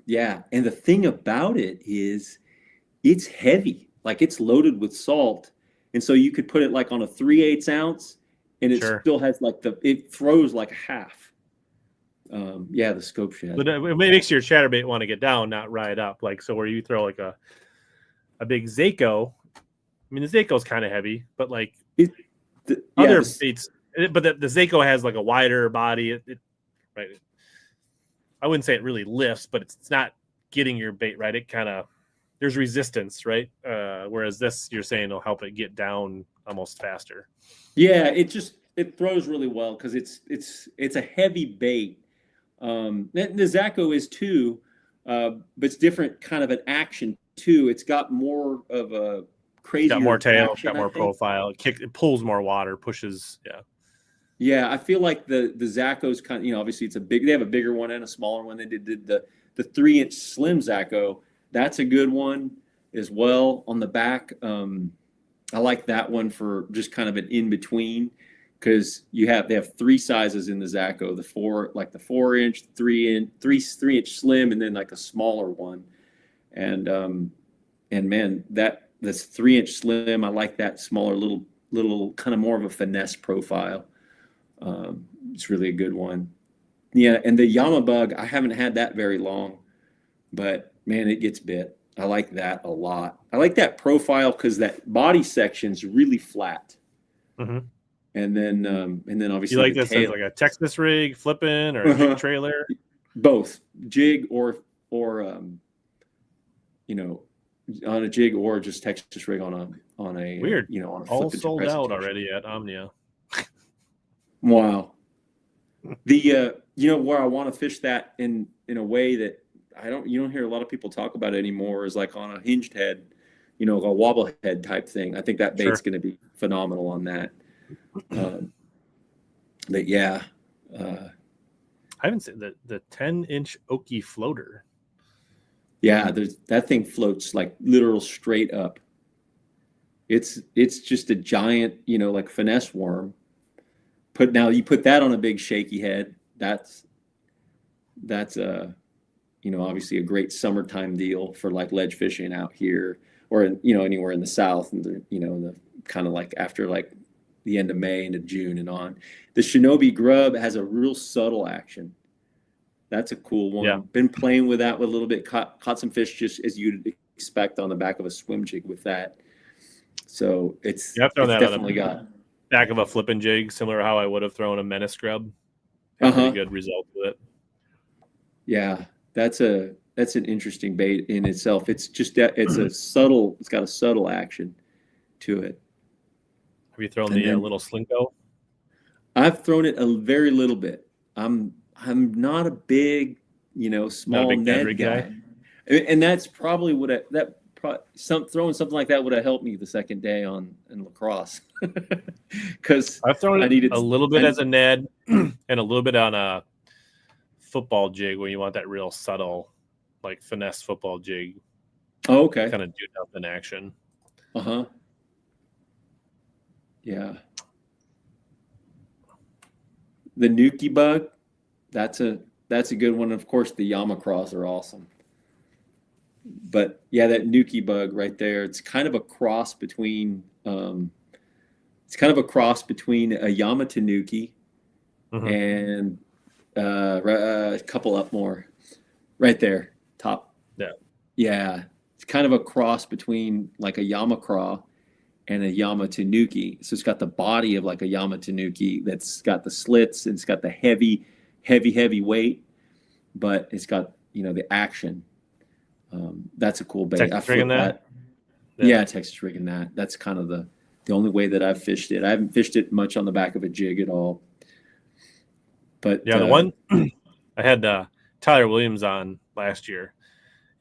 yeah, and the thing about it is it's heavy, like it's loaded with salt, and so you could put it like on a 3/8 ounce, and it Sure. still has like it throws like half. Yeah, the scope shad. But it makes your chatterbait want to get down, not ride up. Like, so where you throw like a big Seiko. I mean, the Seiko's kind of heavy, but like other baits, but the Seiko has like a wider body. Right. I wouldn't say it really lifts, but it's not getting your bait right. It kind of, there's resistance, right? Whereas this, you're saying will help it get down almost faster. Yeah, it throws really well because it's a heavy bait. The Zaco is too, but it's different kind of an action too. It's got more of a crazy. Got more tail, action, got more profile. It pulls more water, pushes. Yeah. Yeah, I feel like the Zaco's kind of, obviously they have a bigger one and a smaller one. They did the 3-inch slim Zaco. That's a good one as well on the back. I like that one for just kind of an in between because they have 3 sizes in the Zaco, the 4-inch, 3-inch slim, and then like a smaller one. And man, that's 3-inch slim. I like that smaller little kind of more of a finesse profile. It's really a good one. Yeah, and the Yamabug, I haven't had that very long, but man, it gets bit. I like that a lot. I like that profile because that body section's really flat. Mm-hmm. And then obviously you like this as like a Texas rig flipping or a jig trailer? Both jig or on a jig or just Texas rig on a weird. On a all sold out already at Omnia. Wow. The where I want to fish that in a way that you don't hear a lot of people talk about it anymore is like on a hinged head, a wobble head type thing. I think that bait's going to be phenomenal on that. But yeah, I haven't seen the 10-inch Oki floater. Yeah, that thing floats like literal straight up. It's just a giant, like finesse worm. You put that on a big shaky head. That's obviously a great summertime deal for like ledge fishing out here or anywhere in the South and the kind of like after like the end of May into June and on. The Shinobi grub has a real subtle action. That's a cool one. Yeah. Been playing with that with a little bit. Caught some fish just as you'd expect on the back of a swim jig with that. So it's definitely got back of a flipping jig, similar to how I would have thrown a menace grub. Pretty good result with it. Yeah, that's an interesting bait in itself. It's just it's got a subtle action to it. Have you thrown the little Slinko? I've thrown it a very little bit. I'm not a big, small Ned guy. And that's probably throwing something like that would have helped me the second day in lacrosse. Because I've thrown it a little bit as a Ned and a little bit on a football jig where you want that real subtle, like finesse football jig. Oh, okay. Kind of do up in action. Uh-huh. Yeah. The Nuki bug, that's a good one. Of course, the Yamacross are awesome. But yeah, that Nuki bug right there, it's kind of a cross between a Yamato Nuki and a couple up more right there, top. Yeah. Yeah. It's kind of a cross between like a Yamakra and a Yamato Nuki. So it's got the body of like a Yamato Nuki that's got the slits and it's got the heavy weight, but it's got, the action. That's a cool bait. I flipped that. Yeah, Texas rigging that. That's kind of the only way that I've fished it. I haven't fished it much on the back of a jig at all. But yeah, the one I had Tyler Williams on last year,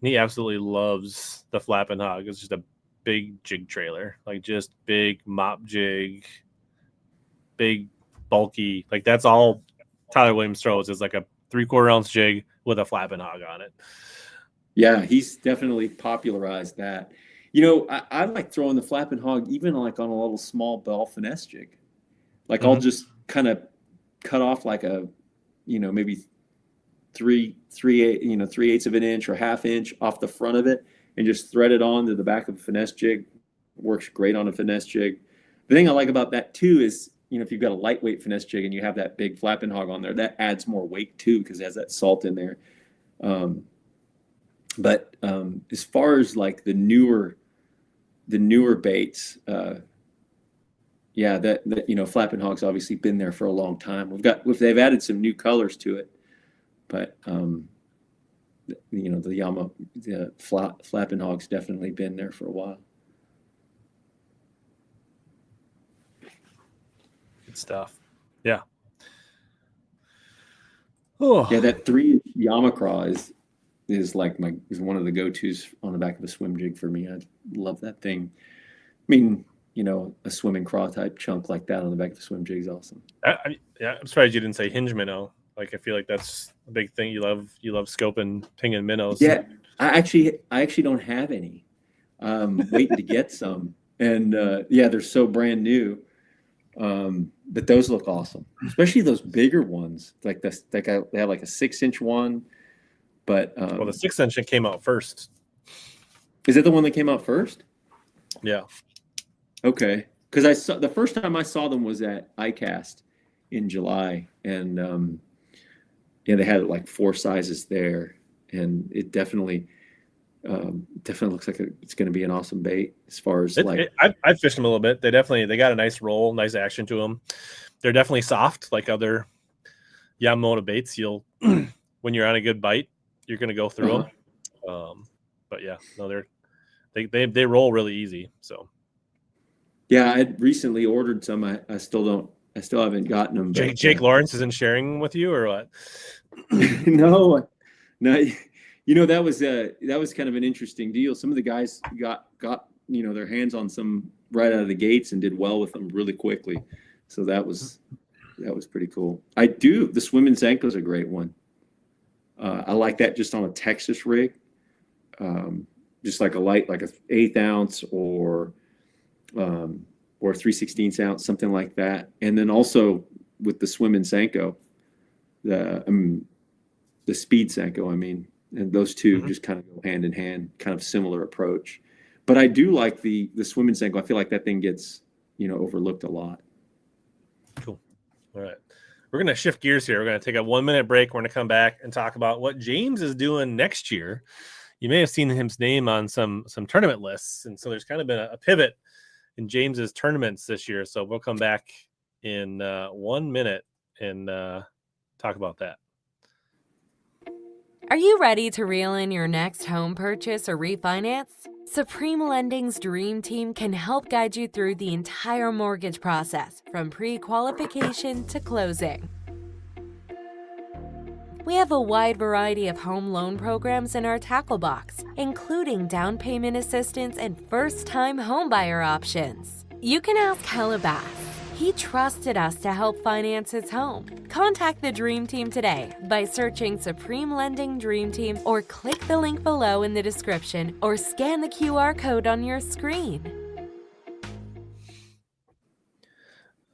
and he absolutely loves the flapping hog. It's just a big jig trailer, like just big mop jig, big bulky. Like that's all Tyler Williams throws is like a 3/4 ounce jig with a flapping hog on it. yeah, he's definitely popularized that. You know, I like throwing the flapping hog even like on a little small bell finesse jig. Like I'll just kind of cut off like a, maybe 3/8 of an inch or ½ inch off the front of it and just thread it on to the back of a finesse jig. Works great on a finesse jig. The thing I like about that too is, if you've got a lightweight finesse jig and you have that big flapping hog on there, that adds more weight too because it has that salt in there. But as far as like the newer baits, yeah, that flapping hog's obviously been there for a long time. They've added some new colors to it, but the flapping hog's definitely been there for a while. Good stuff. Yeah. Oh. Yeah, that 3-inch Yamamoto is one of the go-tos on the back of a swim jig for me. I love that thing. I mean, a swimming craw type chunk like that on the back of the swim jig is awesome. I'm surprised you didn't say hinge minnow. Like I feel like that's a big thing. You love scoping, pinging minnows. Yeah, I actually don't have any. Waiting to get some, and they're so brand new. But those look awesome, especially those bigger ones. Like this, they have like a 6-inch one. But the 6-inch came out first. Is it the one that came out first? Yeah. Okay, because I saw the first time I saw them was at ICAST in July, and they had like 4 sizes there, and it definitely looks like it's going to be an awesome bait as far as I've fished them a little bit. They got a nice roll, nice action to them. They're definitely soft like other Yamamoto baits. You'll when you're on a good bite, you're going to go through them. But yeah, no, they roll really easy. So yeah, I recently ordered some. I still haven't gotten them. But, Jake Lawrence isn't sharing with you or what? No. That was kind of an interesting deal. Some of the guys got their hands on some right out of the gates and did well with them really quickly. So that was pretty cool. The swimming Senko's a great one. I like that just on a Texas rig, just like a light, like a 1/8 ounce or 3/16 ounce, something like that. And then also with the swimming Senko, the speed Senko, and those two just kind of go hand in hand, kind of similar approach. But I do like the swimming Senko. I feel like that thing gets overlooked a lot. Cool. All right. We're going to shift gears here. We're going to take a 1-minute break. We're going to come back and talk about what James is doing next year. You may have seen his name on some tournament lists. And so there's kind of been a pivot in James's tournaments this year. So we'll come back in 1 minute and talk about that. Are you ready to reel in your next home purchase or refinance? Supreme Lending's Dream Team can help guide you through the entire mortgage process, from pre-qualification to closing. We have a wide variety of home loan programs in our tackle box, including down payment assistance and first-time homebuyer options. You can ask HellaBass. He trusted us to help finance his home. Contact the Dream Team today by searching Supreme Lending Dream Team or click the link below in the description or scan the QR code on your screen.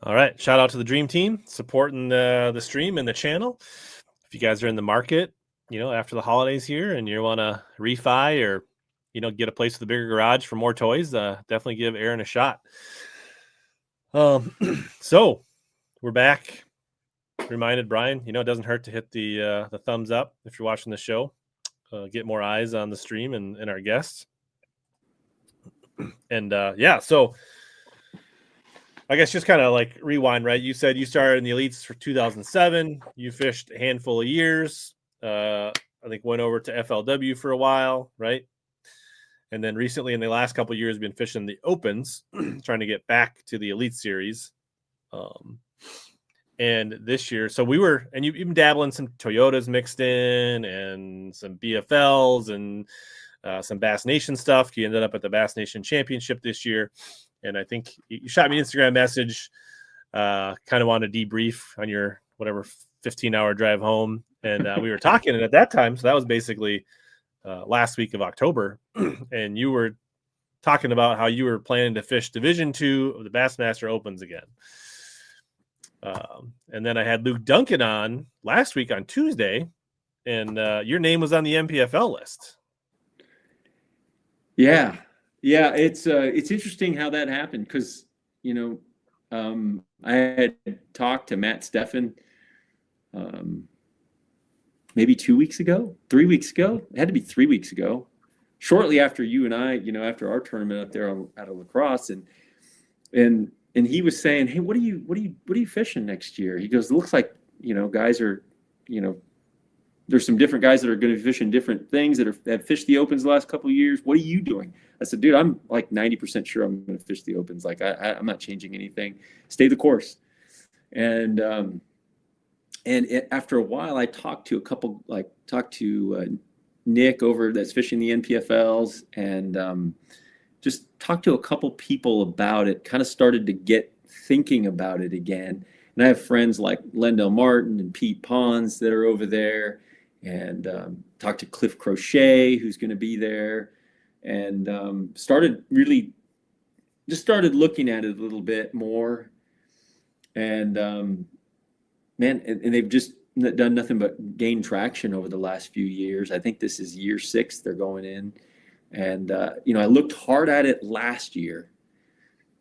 All right. Shout out to the Dream Team supporting the stream and the channel. If you guys are in the market, after the holidays here and you want to refi or, get a place with a bigger garage for more toys, definitely give Aaron a shot. So we're back. Reminded Brian, it doesn't hurt to hit the thumbs up if you're watching the show. Get more eyes on the stream and our guests. And so I guess just kind of like rewind, right? You said you started in the elites for 2007. You fished a handful of years. I think went over to FLW for a while, right? And then recently in the last couple of years, been fishing the opens, trying to get back to the Elite Series. And this year, so we were, and you've been dabbling some Toyotas mixed in and some BFLs and some Bass Nation stuff. You ended up at the Bass Nation Championship this year. And I think you shot me an Instagram message, kind of wanted to debrief on your whatever 15-hour drive home. And we were talking, and at that time, so that was basically last week of October, and you were talking about how you were planning to fish Division II of the Bassmaster Opens again. And then I had Luke Duncan on last week on Tuesday, and your name was on the MPFL list. Yeah. It's interesting how that happened because, I had talked to Matt Steffen maybe 2 weeks ago, 3 weeks ago. It had to be 3 weeks ago, shortly after you and I, after our tournament up there out of La Crosse, and he was saying, "Hey, what are you fishing next year?" He goes, "It looks like guys are, there's some different guys that are going to be fishing different things that have fished the opens the last couple of years. What are you doing?" I said, "Dude, I'm like 90% sure I'm going to fish the opens. Like I'm not changing anything. Stay the course." And after a while, I talked to Nick over that's fishing the NPFLs, and just talked to a couple people about it. Kind of started to get thinking about it again. And I have friends like Lendell Martin and Pete Pons that are over there, and talked to Cliff Crochet, who's going to be there, and started looking at it a little bit more. And man, and they've just done nothing but gain traction over the last few years. I think this is year 6 they're going in. And, I looked hard at it last year,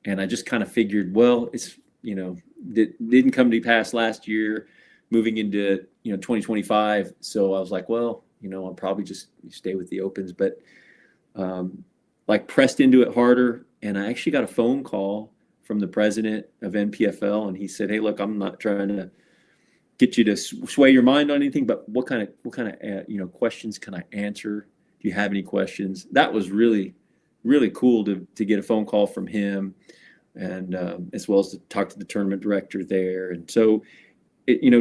and I just kind of figured, well, it's, didn't come to pass last year moving into, 2025. So I was like, well, I'll probably just stay with the opens, but pressed into it harder. And I actually got a phone call from the president of NPFL, and he said, "Hey, look, I'm not trying to get you to sway your mind on anything, but what kind of questions can I answer? Do you have any questions?" That was really, really cool to get a phone call from him, and as well as to talk to the tournament director there. And so,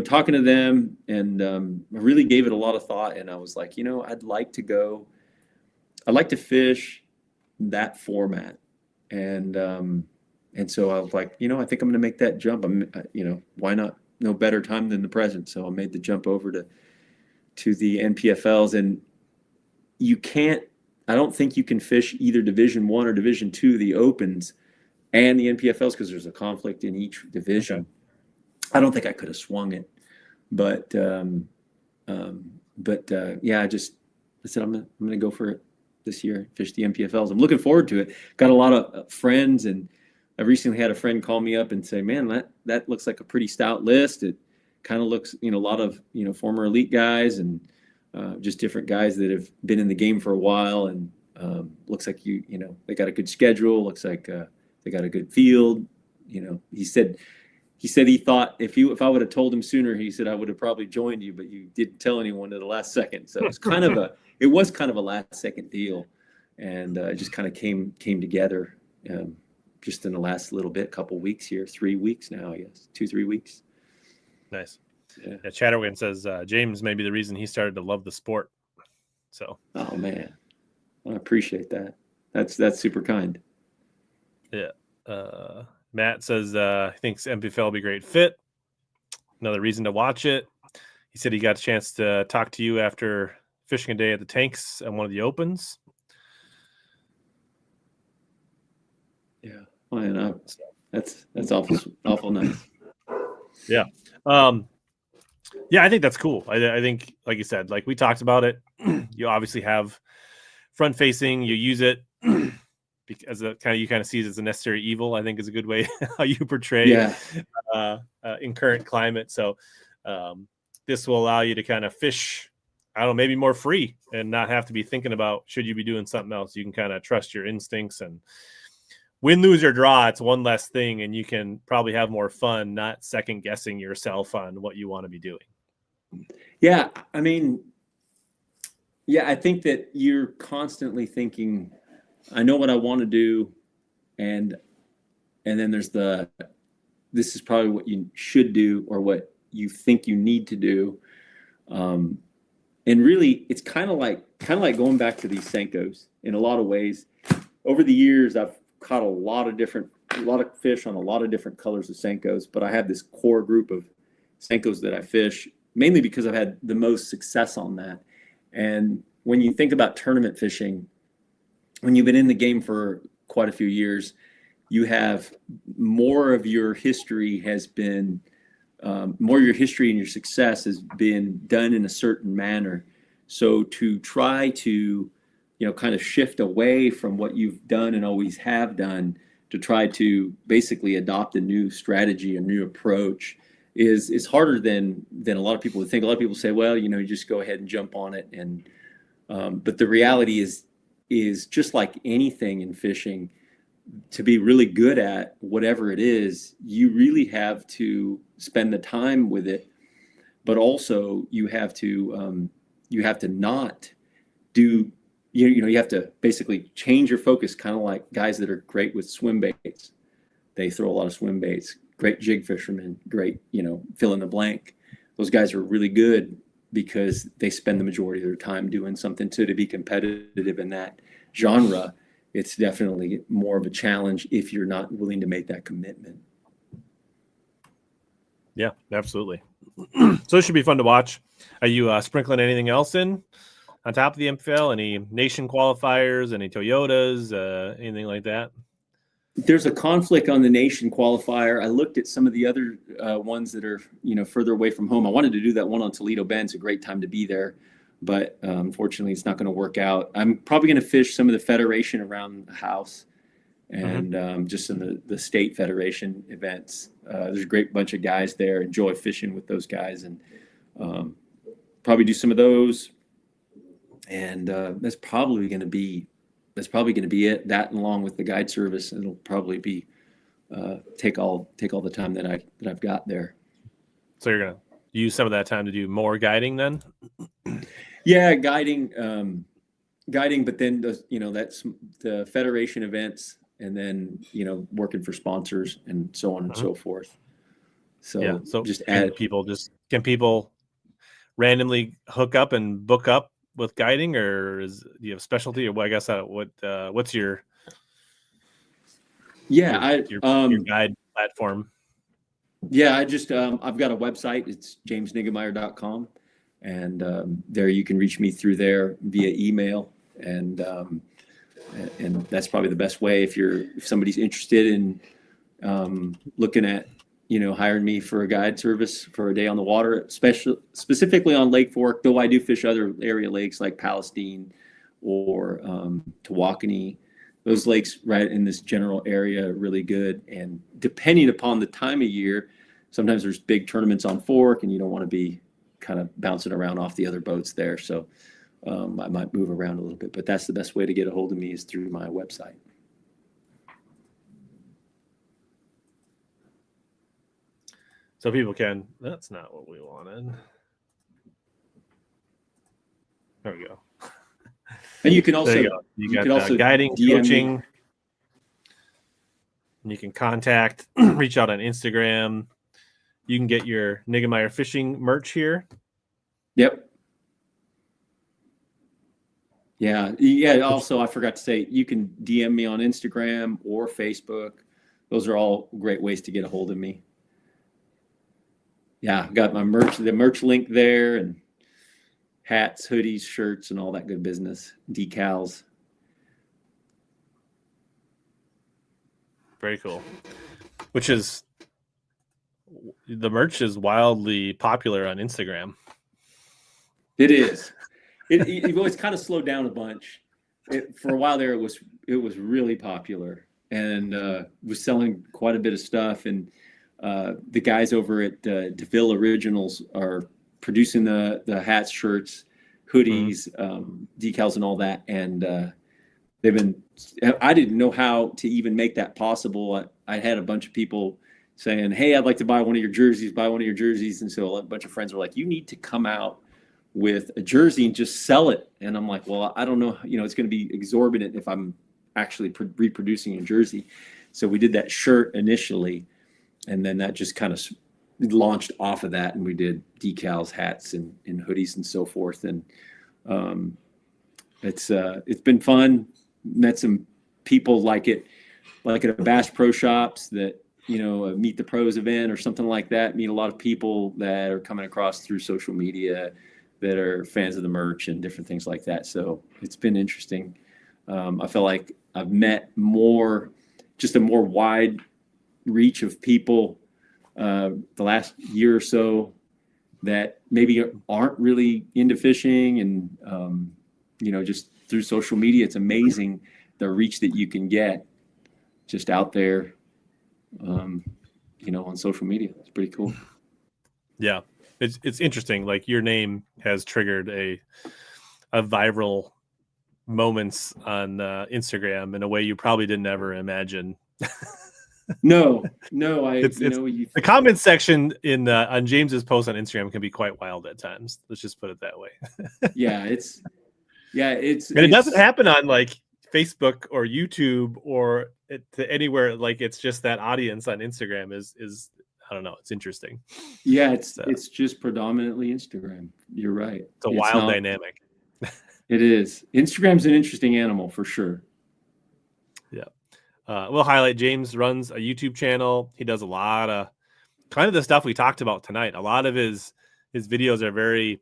talking to them, and I really gave it a lot of thought. And I was like, I'd like to fish that format. And so I was like, I think I'm going to make that jump. Why not? No better time than the present. So I made the jump over to the NPFLs, and I don't think you can fish either Division I or Division II of the opens and the NPFLs because there's a conflict in each division. Okay. I don't think I could have swung it, but yeah, I said I'm gonna go for it this year. Fish the NPFLs. I'm looking forward to it. Got a lot of friends, and I recently had a friend call me up and say, "Man, that looks like a pretty stout list. It kind of looks, a lot of former elite guys and just different guys that have been in the game for a while, and looks like they got a good schedule. Looks like they got a good field." He said he thought if I would have told him sooner, he said I would have probably joined you, but you didn't tell anyone at the last second. So it was kind of a last second deal, and it just kind of came together just in the last little bit, couple weeks here, 3 weeks now, I guess, 2-3 weeks. Nice. Yeah. Chatterwin says James may be the reason he started to love the sport. So. Oh man, I appreciate that. That's super kind. Yeah. Matt says he thinks MPFL will be a great fit. Another reason to watch it. He said he got a chance to talk to you after fishing a day at the tanks and one of the opens. Yeah. Oh, and that's awful nice. Yeah. Yeah, I think that's cool. I think, like you said, like we talked about it, you obviously have front facing, you use it because you kind of see it as a necessary evil, I think is a good way how you portray in current climate. So this will allow you to kind of fish, I don't know, maybe more free and not have to be thinking about should you be doing something else. You can kind of trust your instincts, and win, lose, or draw, it's one less thing, and you can probably have more fun not second guessing yourself on what you want to be doing. Yeah, I mean, I think that you're constantly thinking I know what I want to do, and then there's this is probably what you should do or what you think you need to do. And really, it's kind of like going back to these Senkos in a lot of ways. Over the years, I've caught a lot of fish on a lot of different colors of Senkos, but I have this core group of Senkos that I fish mainly because I've had the most success on that. And when you think about tournament fishing, when you've been in the game for quite a few years, you have more of your history and your success has been done in a certain manner. So to try to, kind of shift away from what you've done and always have done to try to basically adopt a new strategy, a new approach is harder than a lot of people would think. A lot of people say, well, you just go ahead and jump on it. And, but the reality is just like anything in fishing, to be really good at whatever it is, you really have to spend the time with it, but also you have to not do, you have to basically change your focus, kind of like guys that are great with swim baits. They throw a lot of swim baits, great jig fishermen, great, fill in the blank. Those guys are really good because they spend the majority of their time doing something to be competitive in that genre. It's definitely more of a challenge if you're not willing to make that commitment. Yeah, absolutely. So it should be fun to watch. Are you sprinkling anything else in on top of the MPL? Any nation qualifiers, any Toyotas, anything like that? There's a conflict on the nation qualifier. I looked at some of the other ones that are, further away from home. I wanted to do that one on Toledo Bend. It's a great time to be there, but unfortunately it's not going to work out. I'm probably going to fish some of the federation around the house and just in the state federation events. There's a great bunch of guys there. Enjoy fishing with those guys, and probably do some of those. And that's probably going to be it. That, along with the guide service, it'll probably be take all the time that I've got there. So you're gonna use some of that time to do more guiding then? Yeah, guiding, but then that's the federation events, and then working for sponsors and so on and so forth. So yeah, so just can people randomly hook up and book up with guiding, or do you have specialty, or what? I guess what's your guide platform? Yeah, I just I've got a website. It's jamesniggemeyer.com, and there you can reach me through there via email, and that's probably the best way if somebody's interested in looking at hiring me for a guide service for a day on the water, specifically on Lake Fork, though I do fish other area lakes like Palestine or Tawakoni. Those lakes right in this general area are really good. And depending upon the time of year, sometimes there's big tournaments on Fork and you don't want to be kind of bouncing around off the other boats there. So I might move around a little bit, but that's the best way to get a hold of me is through my website. So people can, that's not what we wanted. There we go. And you can also, you got guiding, coaching. And you can contact, reach out on Instagram. You can get your Niggemeyer fishing merch here. Yep. Yeah. Also, I forgot to say, you can DM me on Instagram or Facebook. Those are all great ways to get a hold of me. Yeah, I've got my the merch link there, and hats, hoodies, shirts, and all that good business. Decals. Very cool. The merch is wildly popular on Instagram. It is. It always kind of slowed down a bunch. For a while there, it was really popular, and was selling quite a bit of stuff. And the guys over at DeVille Originals are producing the hats, shirts, hoodies, decals, and all that. And I didn't know how to even make that possible. I had a bunch of people saying, "Hey, I'd like to buy one of your jerseys." And so a bunch of friends were like, "You need to come out with a jersey and just sell it." And I'm like, "Well, I don't know. It's going to be exorbitant if I'm actually reproducing in Jersey. So we did that shirt initially, and then that just kind of launched off of that, and we did decals, hats, and hoodies and so forth. And it's been fun. Met some people like at a Bass Pro Shops that, you know, a Meet the Pros event or something like that. Meet a lot of people that are coming across through social media that are fans of the merch and different things like that. So it's been interesting. I feel like I've met just a more wide reach of people the last year or so that maybe aren't really into fishing, and you know, just through social media, it's amazing the reach that you can get just out there, you know, on social media. It's pretty cool. Yeah, it's interesting. Like, your name has triggered a viral moments on Instagram in a way you probably didn't ever imagine. No, the comment section on James's post on Instagram can be quite wild at times. Let's just put it that way. It doesn't happen on like Facebook or YouTube or to anywhere. Like, it's just that audience on Instagram is I don't know. It's interesting. Yeah, it's just predominantly Instagram. You're right. It's a wild dynamic. It is. Instagram's an interesting animal for sure. Yeah. We'll highlight James runs a YouTube channel. He does a lot of kind of the stuff we talked about tonight. A lot of his videos are very,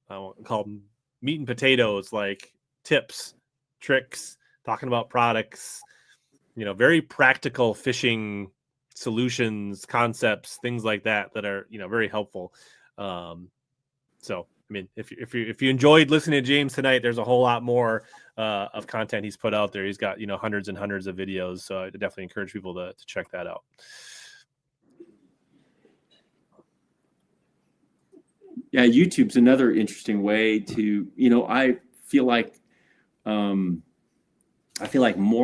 I won't call them meat and potatoes, like tips, tricks, talking about products, you know, very practical fishing solutions, concepts, things like that are, you know, very helpful. So, I mean, if you enjoyed listening to James tonight, there's a whole lot more of content he's put out there. He's got, you know, hundreds and hundreds of videos. So I definitely encourage people to check that out. Yeah, YouTube's another interesting way to, you know, I feel like more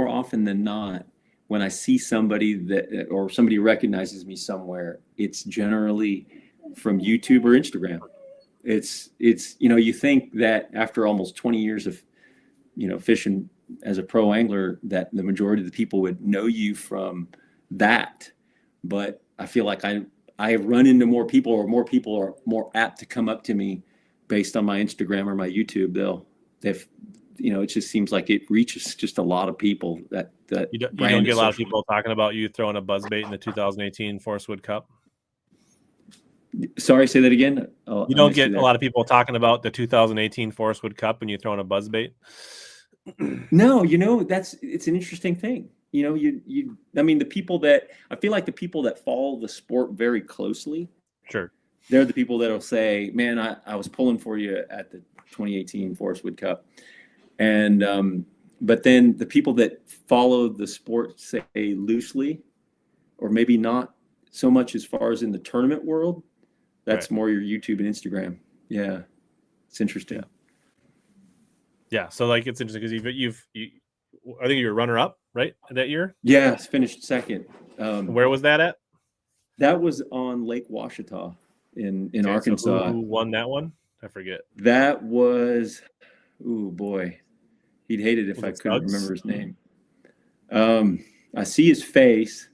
often than not, when I see somebody or somebody recognizes me somewhere, it's generally from YouTube or Instagram. It's, you know, you think that after almost 20 years of, you know, fishing as a pro angler, that the majority of the people would know you from that. But I feel like I run into more people, or more people are more apt to come up to me based on my Instagram or my YouTube. They've, you know, it just seems like it reaches just a lot of people that you don't get a lot of people talking about you throwing a buzzbait in the 2018 Forest Wood Cup. Sorry, say that again. You don't get a lot of people talking about the 2018 Forest Wood Cup and you throwing a buzzbait. No, you know, it's an interesting thing. You know, I mean, I feel like the people that follow the sport very closely, sure, they're the people that'll say, man, I was pulling for you at the 2018 Forest Wood Cup. And, but then the people that follow the sport, say, loosely, or maybe not so much as far as in the tournament world, that's right. More your YouTube and Instagram. Yeah. It's interesting. Yeah. So like, it's interesting because you've I think you're runner up, right? That year? Yeah. Finished second. Where was that at? That was on Lake Ouachita in Arkansas. So who won that one? I forget. That was, oh boy. He'd hate it if I couldn't remember his name. I see his face.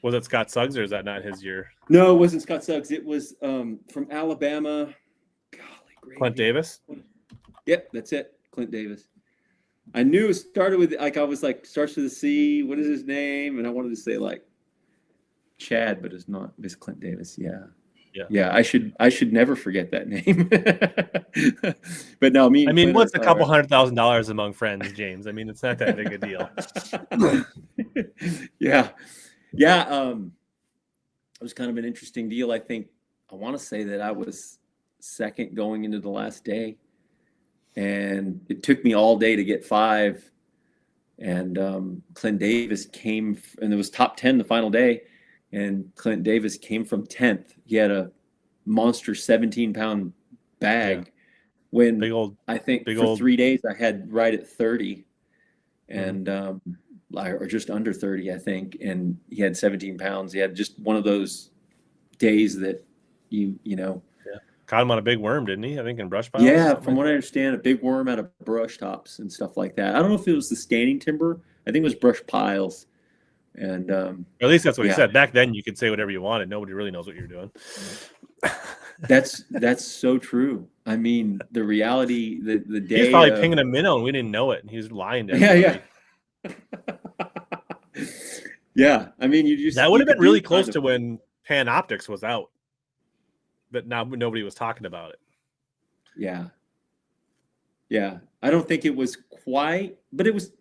Was it Scott Suggs, or is that not his year? No, it wasn't Scott Suggs. It was from Alabama. Golly, great. Clint Davis? Yep, that's it. Clint Davis. I knew it started with, like, I was like, starts with a C. What is his name? And I wanted to say like Chad, but it's not. It's Clint Davis. Yeah. I should never forget that name. But no, I mean, what's a couple $100,000 among friends, James? I mean, it's not that big a deal. Yeah. It was kind of an interesting deal. I want to say that I was second going into the last day, and it took me all day to get 5. And Clint Davis came, and it was top 10 the final day. And Clint Davis came from 10th. He had a monster 17-pound bag. When for 3 days I had right at 30, and or just under 30, I think. And he had 17 pounds. He had just one of those days that you know. Yeah. Caught him on a big worm, didn't he? I think in brush piles. Yeah, from what I understand, a big worm out of brush tops and stuff like that. I don't know if it was the standing timber, I think it was brush piles. And Or at least that's what he said. Back then, you could say whatever you wanted. Nobody really knows what you're doing. That's so true. I mean, the reality, the day. He was probably pinging a minnow, and we didn't know it, and he was lying to everybody. Yeah. I mean, that would have been really close to when Panoptics was out, but now nobody was talking about it. Yeah. Yeah. I don't think it was quite, but it was.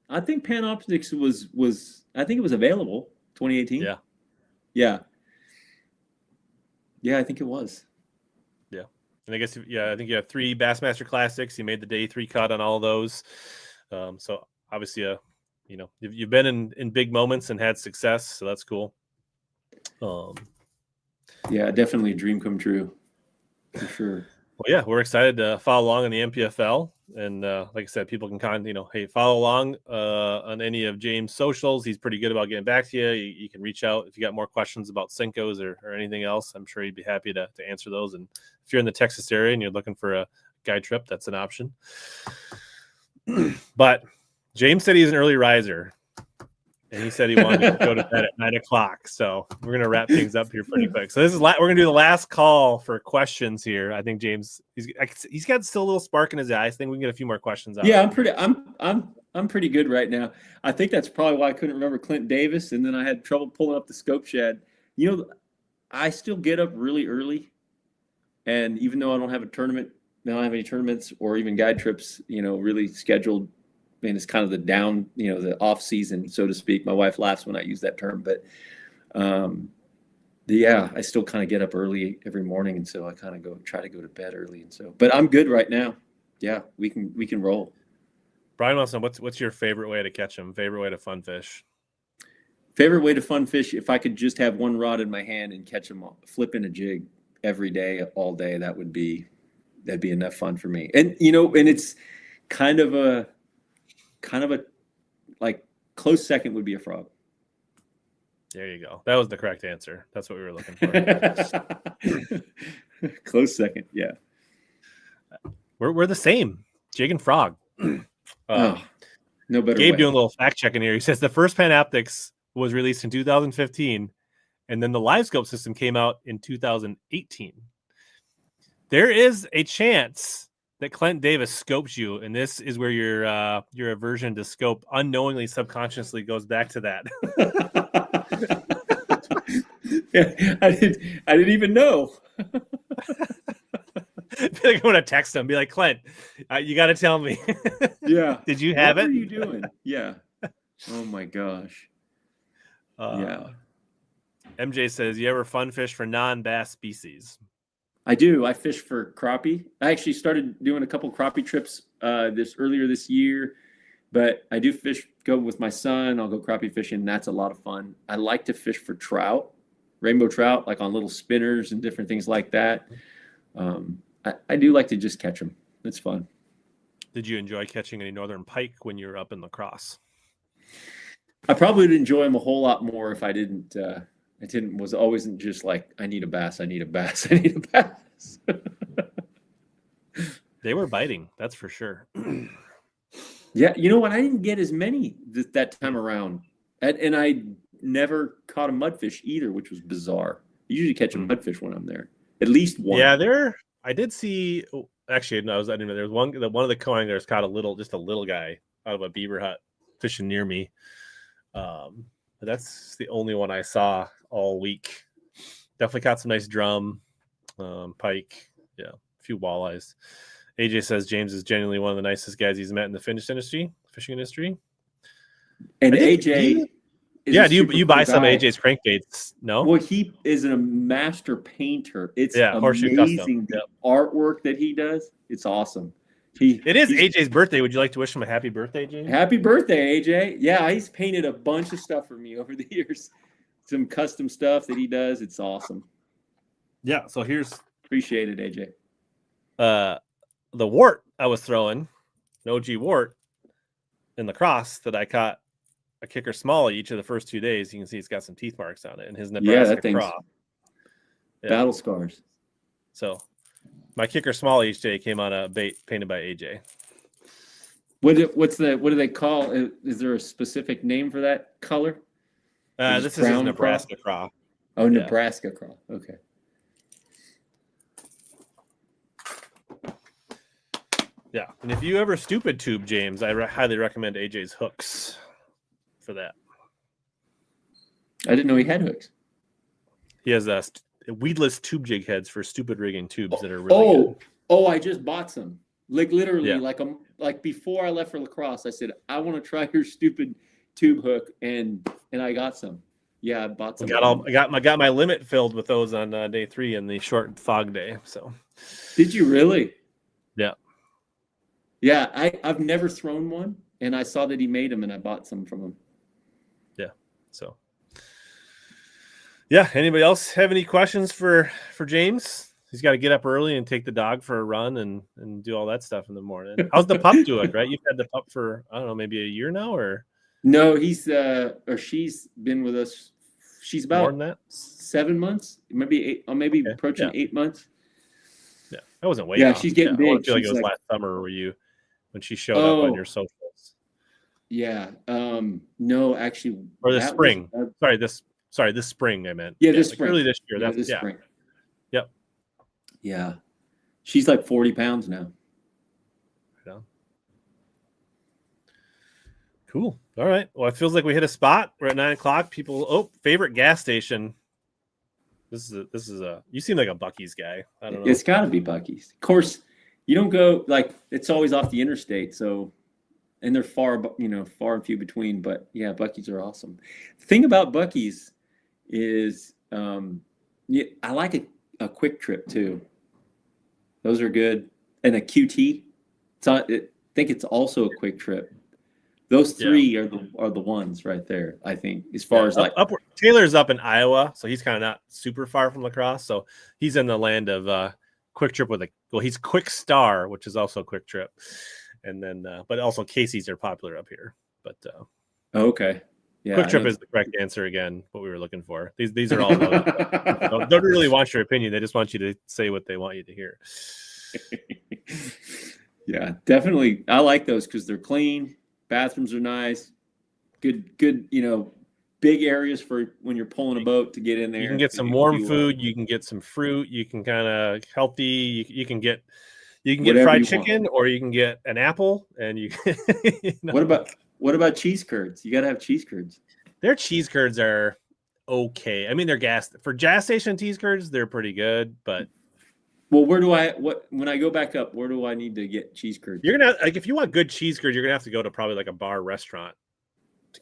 I think Panoptics was. I think it was available 2018. Yeah. Yeah. Yeah, I think it was. Yeah. And I guess, I think you have 3 Bassmaster Classics. You made the day 3 cut on all of those. So obviously, you've been in big moments and had success. So that's cool. Yeah, definitely a dream come true. For sure. Well, yeah, we're excited to follow along on the MPFL. And like I said, people can follow along on any of James' socials. He's pretty good about getting back to you. You can reach out if you got more questions about Senkos or anything else. I'm sure he'd be happy to answer those. And if you're in the Texas area and you're looking for a guide trip, that's an option. But James said he's an early riser. And he said he wanted to go to bed at 9:00. So we're going to wrap things up here pretty quick. So this is we're going to do the last call for questions here. I think James, he's got still a little spark in his eye. I think we can get a few more questions out. Yeah, I'm pretty good right now. I think that's probably why I couldn't remember Clint Davis, and then I had trouble pulling up the scope shed. I still get up really early, and even though I don't have a tournament, I don't have any tournaments or even guide trips, really scheduled. I mean, it's kind of the down, the off season, so to speak. My wife laughs when I use that term, but I still kind of get up early every morning, and so I kind of try to go to bed early, and so. But I'm good right now. Yeah, we can roll. Brian Wilson, what's your favorite way to catch them? Favorite way to fun fish? Favorite way to fun fish? If I could just have one rod in my hand and catch them, flipping a jig every day, all day, that'd be enough fun for me. And and it's kind of a like close second would be a frog. There you go. That was the correct answer. That's what we were looking for. Close second. Yeah. We're the same. Jig and frog. No better Gabe way. doing a little fact checking here. He says the first Panoptics was released in 2015, and then the live scope system came out in 2018. There is a chance that Clint Davis scopes you, and this is where your aversion to scope unknowingly, subconsciously goes back to that. Yeah, I didn't even know. I feel like I'm gonna text him, be like, Clint, you got to tell me. Yeah. Did you have it? What are you doing? Yeah. Oh my gosh. Yeah. MJ says, you ever fun fish for non-bass species? I do. I fish for crappie. I actually started doing a couple crappie trips earlier this year, but I do go with my son. I'll go crappie fishing. That's a lot of fun. I like to fish for trout, rainbow trout, like on little spinners and different things like that. I do like to just catch them. It's fun. Did you enjoy catching any northern pike when you were up in La Crosse? I probably would enjoy them a whole lot more if I didn't. Was always just like, I need a bass. I need a bass. I need a bass. They were biting, that's for sure. Yeah, you know what? I didn't get as many that time around, and I never caught a mudfish either, which was bizarre. I usually catch a mudfish when I'm there, at least one. Yeah, I did see. Actually, no, I didn't know. There was one of the co anglers caught just a little guy out of a beaver hut fishing near me. But that's the only one I saw all week. Definitely caught some nice drum, pike, a few walleyes. AJ says James is genuinely one of the nicest guys he's met in the fishing industry. And AJ, do you buy some AJ's crankbaits? No. Well, he is a master painter. It's Horseshoe amazing Custom. the artwork that he does. It's awesome. It is AJ's birthday. Would you like to wish him a happy birthday, James? Happy birthday, AJ. Yeah, he's painted a bunch of stuff for me over the years. Some custom stuff that he does. It's awesome. Yeah, so appreciate it, AJ. The wart I was throwing, an OG wart in La Crosse that I caught a kicker smallie each of the first 2 days. You can see it's got some teeth marks on it, and his Nebraska craw. Battle scars. So my kicker smallie each day came on a bait painted by AJ. What do they call it? Is there a specific name for that color? This is his Nebraska craw. Oh, yeah. Nebraska craw. Okay. Yeah, and if you ever stupid tube, James, I highly recommend AJ's hooks for that. I didn't know he had hooks. He has weedless tube jig heads for stupid rigging tubes that are really good. Oh, I just bought some. Like literally, like before I left for lacrosse, I said I want to try your stupid tube hook, and I got some. Yeah, I bought some. I got my limit filled with those on day 3 in the short fog day. So, did you really? Yeah. Yeah, I've never thrown one, and I saw that he made them, and I bought some from him. Yeah. So. Yeah. Anybody else have any questions for James? He's got to get up early and take the dog for a run and do all that stuff in the morning. How's the pup doing? Right? You've had the pup for, I don't know, maybe a year now, or no? He's or she's been with us. She's about more than that? 7 months, maybe 8, or maybe approaching 8 months. Yeah, that wasn't way. Yeah, she's getting big. I feel like it was last summer when she showed up on your socials. Yeah. No, actually, or this spring. This spring. I meant. Yeah, this spring. Early this year. This spring. Yep. Yeah, she's like 40 pounds now. Yeah. Cool. All right. Well, it feels like we hit a spot. We're at 9:00. People. Favorite gas station. This is a. You seem like a Buc-ee's guy. I don't know. It's got to be Buc-ee's. Of course, you don't go it's always off the interstate. So, and they're far and few between. But yeah, Buc-ee's are awesome. The thing about Buc-ee's is, I like a quick trip too. Those are good, and a QT. I think it's also a quick trip. Those 3 are the ones right there. I think as far as Taylor's up in Iowa, so he's kind of not super far from lacrosse. So he's in the land of quick trip he's Quick Star, which is also a quick trip, and then but also Casey's are popular up here. But okay. Yeah, quick trip is the correct answer again. What we were looking for. These are all don't really want your opinion. They just want you to say what they want you to hear. Yeah, definitely. I like those because they're clean. Bathrooms are nice. Good. Big areas for when you're pulling a boat to get in there. You can get some warm food. You can get some fruit. You can kind of healthy. You can get fried chicken, or you can get an apple. And you. What about cheese curds? You got to have cheese curds. Their cheese curds are okay. I mean, they're gas station cheese curds. They're pretty good, but. Well, when I go back up, where do I need to get cheese curds? You're gonna if you want good cheese curds, you're gonna have to go to probably like a bar restaurant.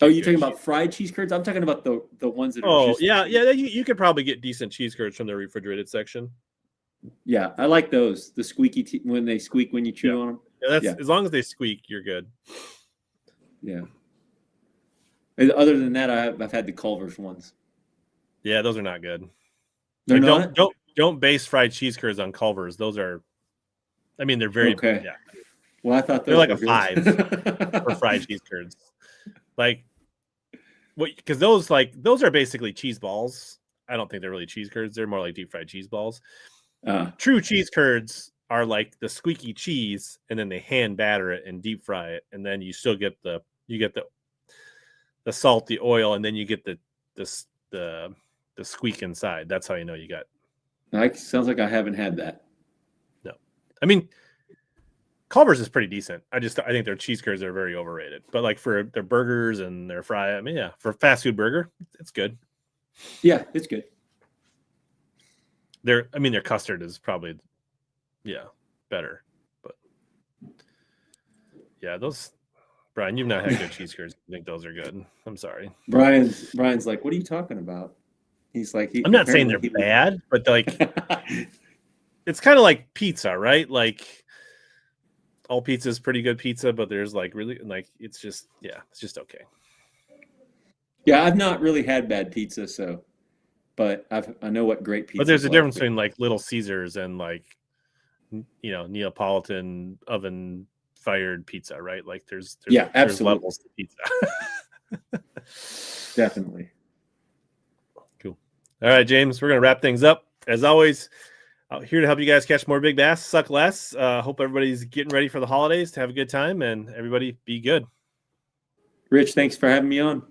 Oh, you're talking about fried cheese curds? I'm talking about the ones that are. Oh, yeah. You could probably get decent cheese curds from the refrigerated section. Yeah, I like those. The squeaky when they squeak when you chew on them. Yeah, as long as they squeak, you're good. Yeah. And other than that, I've had the Culver's ones. Yeah, those are not good. They're not. Don't base fried cheese curds on Culver's. Those are, I mean, they're very okay. Yeah. Well, I thought they're like a 5 for fried cheese curds. Like, what? Because those are basically cheese balls. I don't think they're really cheese curds. They're more like deep fried cheese balls. True cheese curds are like the squeaky cheese, and then they hand batter it and deep fry it, and then you still get the the salty oil, and then you get the squeak inside. That's how you know you got. Sounds like I haven't had that. No, I mean, Culver's is pretty decent. I think their cheese curds are very overrated. But like for their burgers and their fry, I mean, yeah, for a fast food burger, it's good. Yeah, it's good. Their custard is probably, better. But yeah, those, Brian, you've not had good cheese curds. I think those are good. I'm sorry. Brian's like, what are you talking about? He's like, I'm not saying they're bad, but like, it's kind of like pizza, right? Like, all pizza is pretty good pizza, but there's like really like it's just okay. Yeah, I've not really had bad pizza, but I know what great pizza. But there's a difference between like Little Caesars and like Neapolitan oven fired pizza, right? Like there's absolutely levels to pizza. Definitely. Cool. All right, James, we're gonna wrap things up as always. Out here to help you guys catch more big bass, suck less. Hope everybody's getting ready for the holidays to have a good time, and everybody be good. Rich, thanks for having me on.